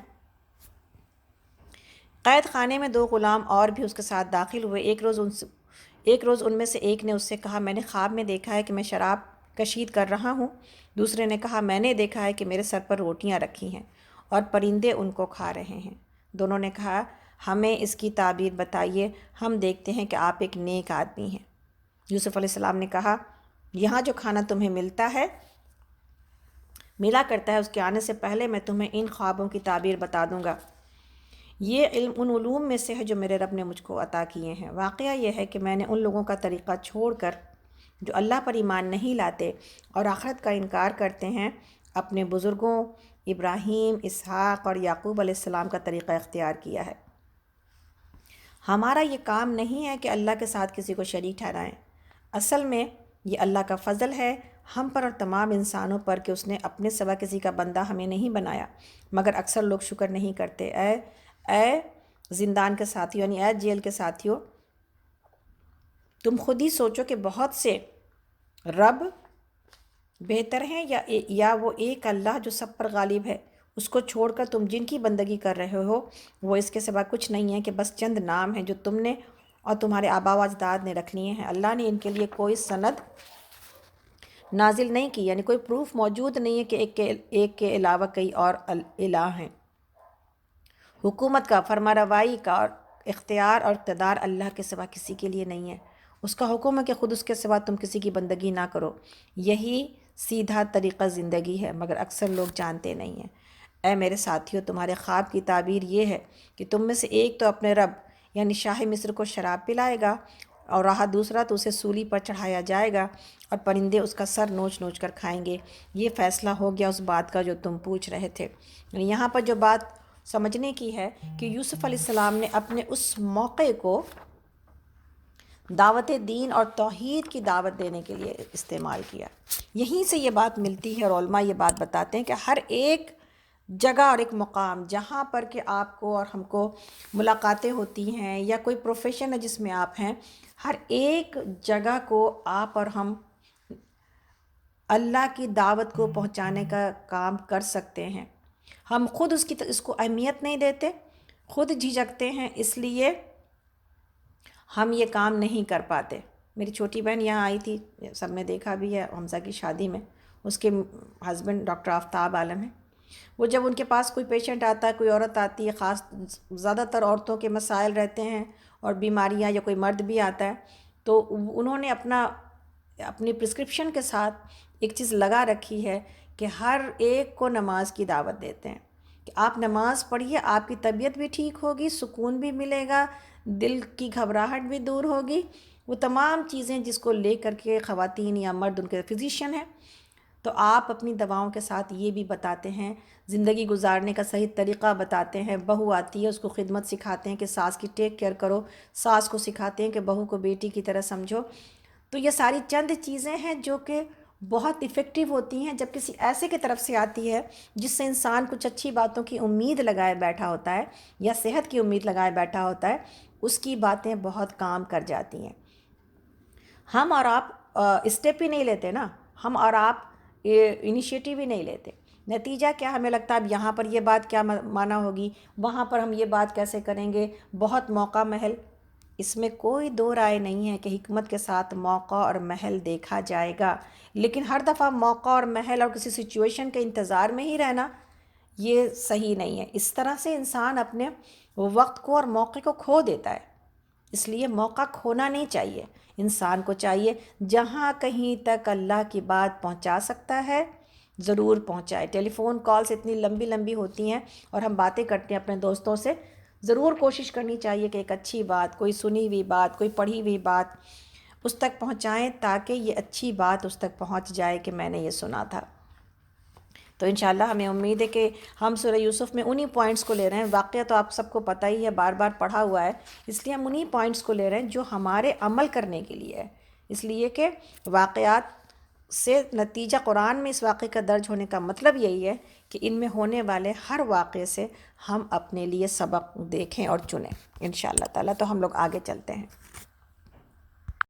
قید خانے میں 2 غلام اور بھی اس کے ساتھ داخل ہوئے۔ ایک روز ان میں سے ایک نے اس سے کہا، میں نے خواب میں دیکھا ہے کہ میں شراب کشید کر رہا ہوں۔ دوسرے نے کہا، میں نے دیکھا ہے کہ میرے سر پر روٹیاں رکھی ہیں اور پرندے ان کو کھا رہے ہیں۔ دونوں نے کہا، ہمیں اس کی تعبیر بتائیے، ہم دیکھتے ہیں کہ آپ ایک نیک آدمی ہیں۔ یوسف علیہ السلام نے کہا، یہاں جو کھانا تمہیں ملا کرتا ہے، اس کے آنے سے پہلے میں تمہیں ان خوابوں کی تعبیر بتا دوں گا۔ یہ علم ان علوم میں سے ہے جو میرے رب نے مجھ کو عطا کیے ہیں۔ واقعہ یہ ہے کہ میں نے ان لوگوں کا طریقہ چھوڑ کر جو اللہ پر ایمان نہیں لاتے اور آخرت کا انکار کرتے ہیں، اپنے بزرگوں ابراہیم، اسحاق اور یعقوب علیہ السلام کا طریقہ اختیار کیا ہے۔ ہمارا یہ کام نہیں ہے کہ اللہ کے ساتھ کسی کو شریک ٹھہرائیں، اصل میں یہ اللہ کا فضل ہے ہم پر اور تمام انسانوں پر کہ اس نے اپنے سوا کسی کا بندہ ہمیں نہیں بنایا، مگر اکثر لوگ شکر نہیں کرتے۔ اے زندان کے ساتھیوں، یعنی اے جیل کے ساتھیوں، تم خود ہی سوچو کہ بہت سے رب بہتر ہیں یا وہ ایک اللہ جو سب پر غالب ہے، اس کو چھوڑ کر تم جن کی بندگی کر رہے ہو وہ اس کے سوا کچھ نہیں ہے کہ بس چند نام ہیں جو تم نے اور تمہارے آباء و اجداد نے رکھ لیے ہیں۔ اللہ نے ان کے لیے کوئی سند نازل نہیں کی، یعنی کوئی پروف موجود نہیں ہے کہ ایک کے علاوہ کئی اور الہ ہیں۔ حکومت کا، فرمانروائی کا اور اختیار اور اقتدار اللہ کے سوا کسی کے لیے نہیں ہے۔ اس کا حکم ہے کہ خود اس کے سوا تم کسی کی بندگی نہ کرو، یہی سیدھا طریقہ زندگی ہے، مگر اکثر لوگ جانتے نہیں ہیں۔ اے میرے ساتھیوں، تمہارے خواب کی تعبیر یہ ہے کہ تم میں سے ایک تو اپنے رب یعنی شاہ مصر کو شراب پلائے گا اور رہا دوسرا تو اسے سولی پر چڑھایا جائے گا اور پرندے اس کا سر نوچ نوچ کر کھائیں گے۔ یہ فیصلہ ہو گیا اس بات کا جو تم پوچھ رہے تھے۔ یعنی یہاں پر جو بات سمجھنے کی ہے کہ یوسف علیہ السلام نے اپنے اس موقع کو دعوت دین اور توحید کی دعوت دینے کے لیے استعمال کیا۔ یہیں سے یہ بات ملتی ہے اور علماء یہ بات بتاتے ہیں کہ ہر ایک جگہ اور ایک مقام جہاں پر کہ آپ کو اور ہم کو ملاقاتیں ہوتی ہیں یا کوئی پروفیشن ہے جس میں آپ ہیں، ہر ایک جگہ کو آپ اور ہم اللہ کی دعوت کو پہنچانے کا کام کر سکتے ہیں۔ ہم خود اس کو اہمیت نہیں دیتے، خود جھجکتے ہیں، اس لیے ہم یہ کام نہیں کر پاتے۔ میری چھوٹی بہن یہاں آئی تھی، سب نے دیکھا بھی ہے حمزہ کی شادی میں، اس کے ہسبینڈ ڈاکٹر آفتاب عالم ہیں۔ وہ جب ان کے پاس کوئی پیشنٹ آتا ہے، کوئی عورت آتی ہے، خاص زیادہ تر عورتوں کے مسائل رہتے ہیں اور بیماریاں، یا کوئی مرد بھی آتا ہے، تو انہوں نے اپنی پرسکرپشن کے ساتھ ایک چیز لگا رکھی ہے کہ ہر ایک کو نماز کی دعوت دیتے ہیں کہ آپ نماز پڑھیے، آپ کی طبیعت بھی ٹھیک ہوگی، سکون بھی ملے گا، دل کی گھبراہٹ بھی دور ہوگی۔ وہ تمام چیزیں جس کو لے کر کے خواتین یا مرد ان کے فزیشین ہیں، تو آپ اپنی دواؤں کے ساتھ یہ بھی بتاتے ہیں، زندگی گزارنے کا صحیح طریقہ بتاتے ہیں۔ بہو آتی ہے، اس کو خدمت سکھاتے ہیں کہ ساس کی ٹیک کیئر کرو، ساس کو سکھاتے ہیں کہ بہو کو بیٹی کی طرح سمجھو۔ تو یہ ساری چند چیزیں ہیں جو کہ بہت افیکٹو ہوتی ہیں جب کسی ایسے کی طرف سے آتی ہے جس سے انسان کچھ اچھی باتوں کی امید لگائے بیٹھا ہوتا ہے یا صحت کی امید لگائے بیٹھا ہوتا ہے، اس کی باتیں بہت کام کر جاتی ہیں۔ ہم اور آپ اسٹیپ ہی نہیں لیتے نا، ہم اور آپ انیشیٹو ہی نہیں لیتے، نتیجہ کیا؟ ہمیں لگتا ہے اب یہاں پر یہ بات کیا مانا ہوگی، وہاں پر ہم یہ بات کیسے کریں گے، بہت موقع محل۔ اس میں کوئی دو رائے نہیں ہے کہ حکمت کے ساتھ موقع اور محل دیکھا جائے گا، لیکن ہر دفعہ موقع اور محل اور کسی سچویشن کے انتظار میں ہی رہنا یہ صحیح نہیں ہے۔ اس طرح سے انسان اپنے وقت کو اور موقع کو کھو دیتا ہے، اس لیے موقع کھونا نہیں چاہیے۔ انسان کو چاہیے جہاں کہیں تک اللہ کی بات پہنچا سکتا ہے ضرور پہنچائے۔ ٹیلی فون کالز اتنی لمبی لمبی ہوتی ہیں اور ہم باتیں کرتے ہیں اپنے دوستوں سے، ضرور کوشش کرنی چاہیے کہ ایک اچھی بات، کوئی سنی ہوئی بات، کوئی پڑھی ہوئی بات اس تک پہنچائیں تاکہ یہ اچھی بات اس تک پہنچ جائے کہ میں نے یہ سنا تھا۔ تو انشاءاللہ ہمیں امید ہے کہ ہم سورہ یوسف میں انہی پوائنٹس کو لے رہے ہیں۔ واقعہ تو آپ سب کو پتہ ہی ہے، بار بار پڑھا ہوا ہے، اس لیے ہم انہی پوائنٹس کو لے رہے ہیں جو ہمارے عمل کرنے کے لیے ہے، اس لیے کہ واقعات سے نتیجہ قرآن میں اس واقعے کا درج ہونے کا مطلب یہی ہے کہ ان میں ہونے والے ہر واقعے سے ہم اپنے لیے سبق دیکھیں اور چنیں انشاءاللہ تعالیٰ۔ تو ہم لوگ آگے چلتے ہیں۔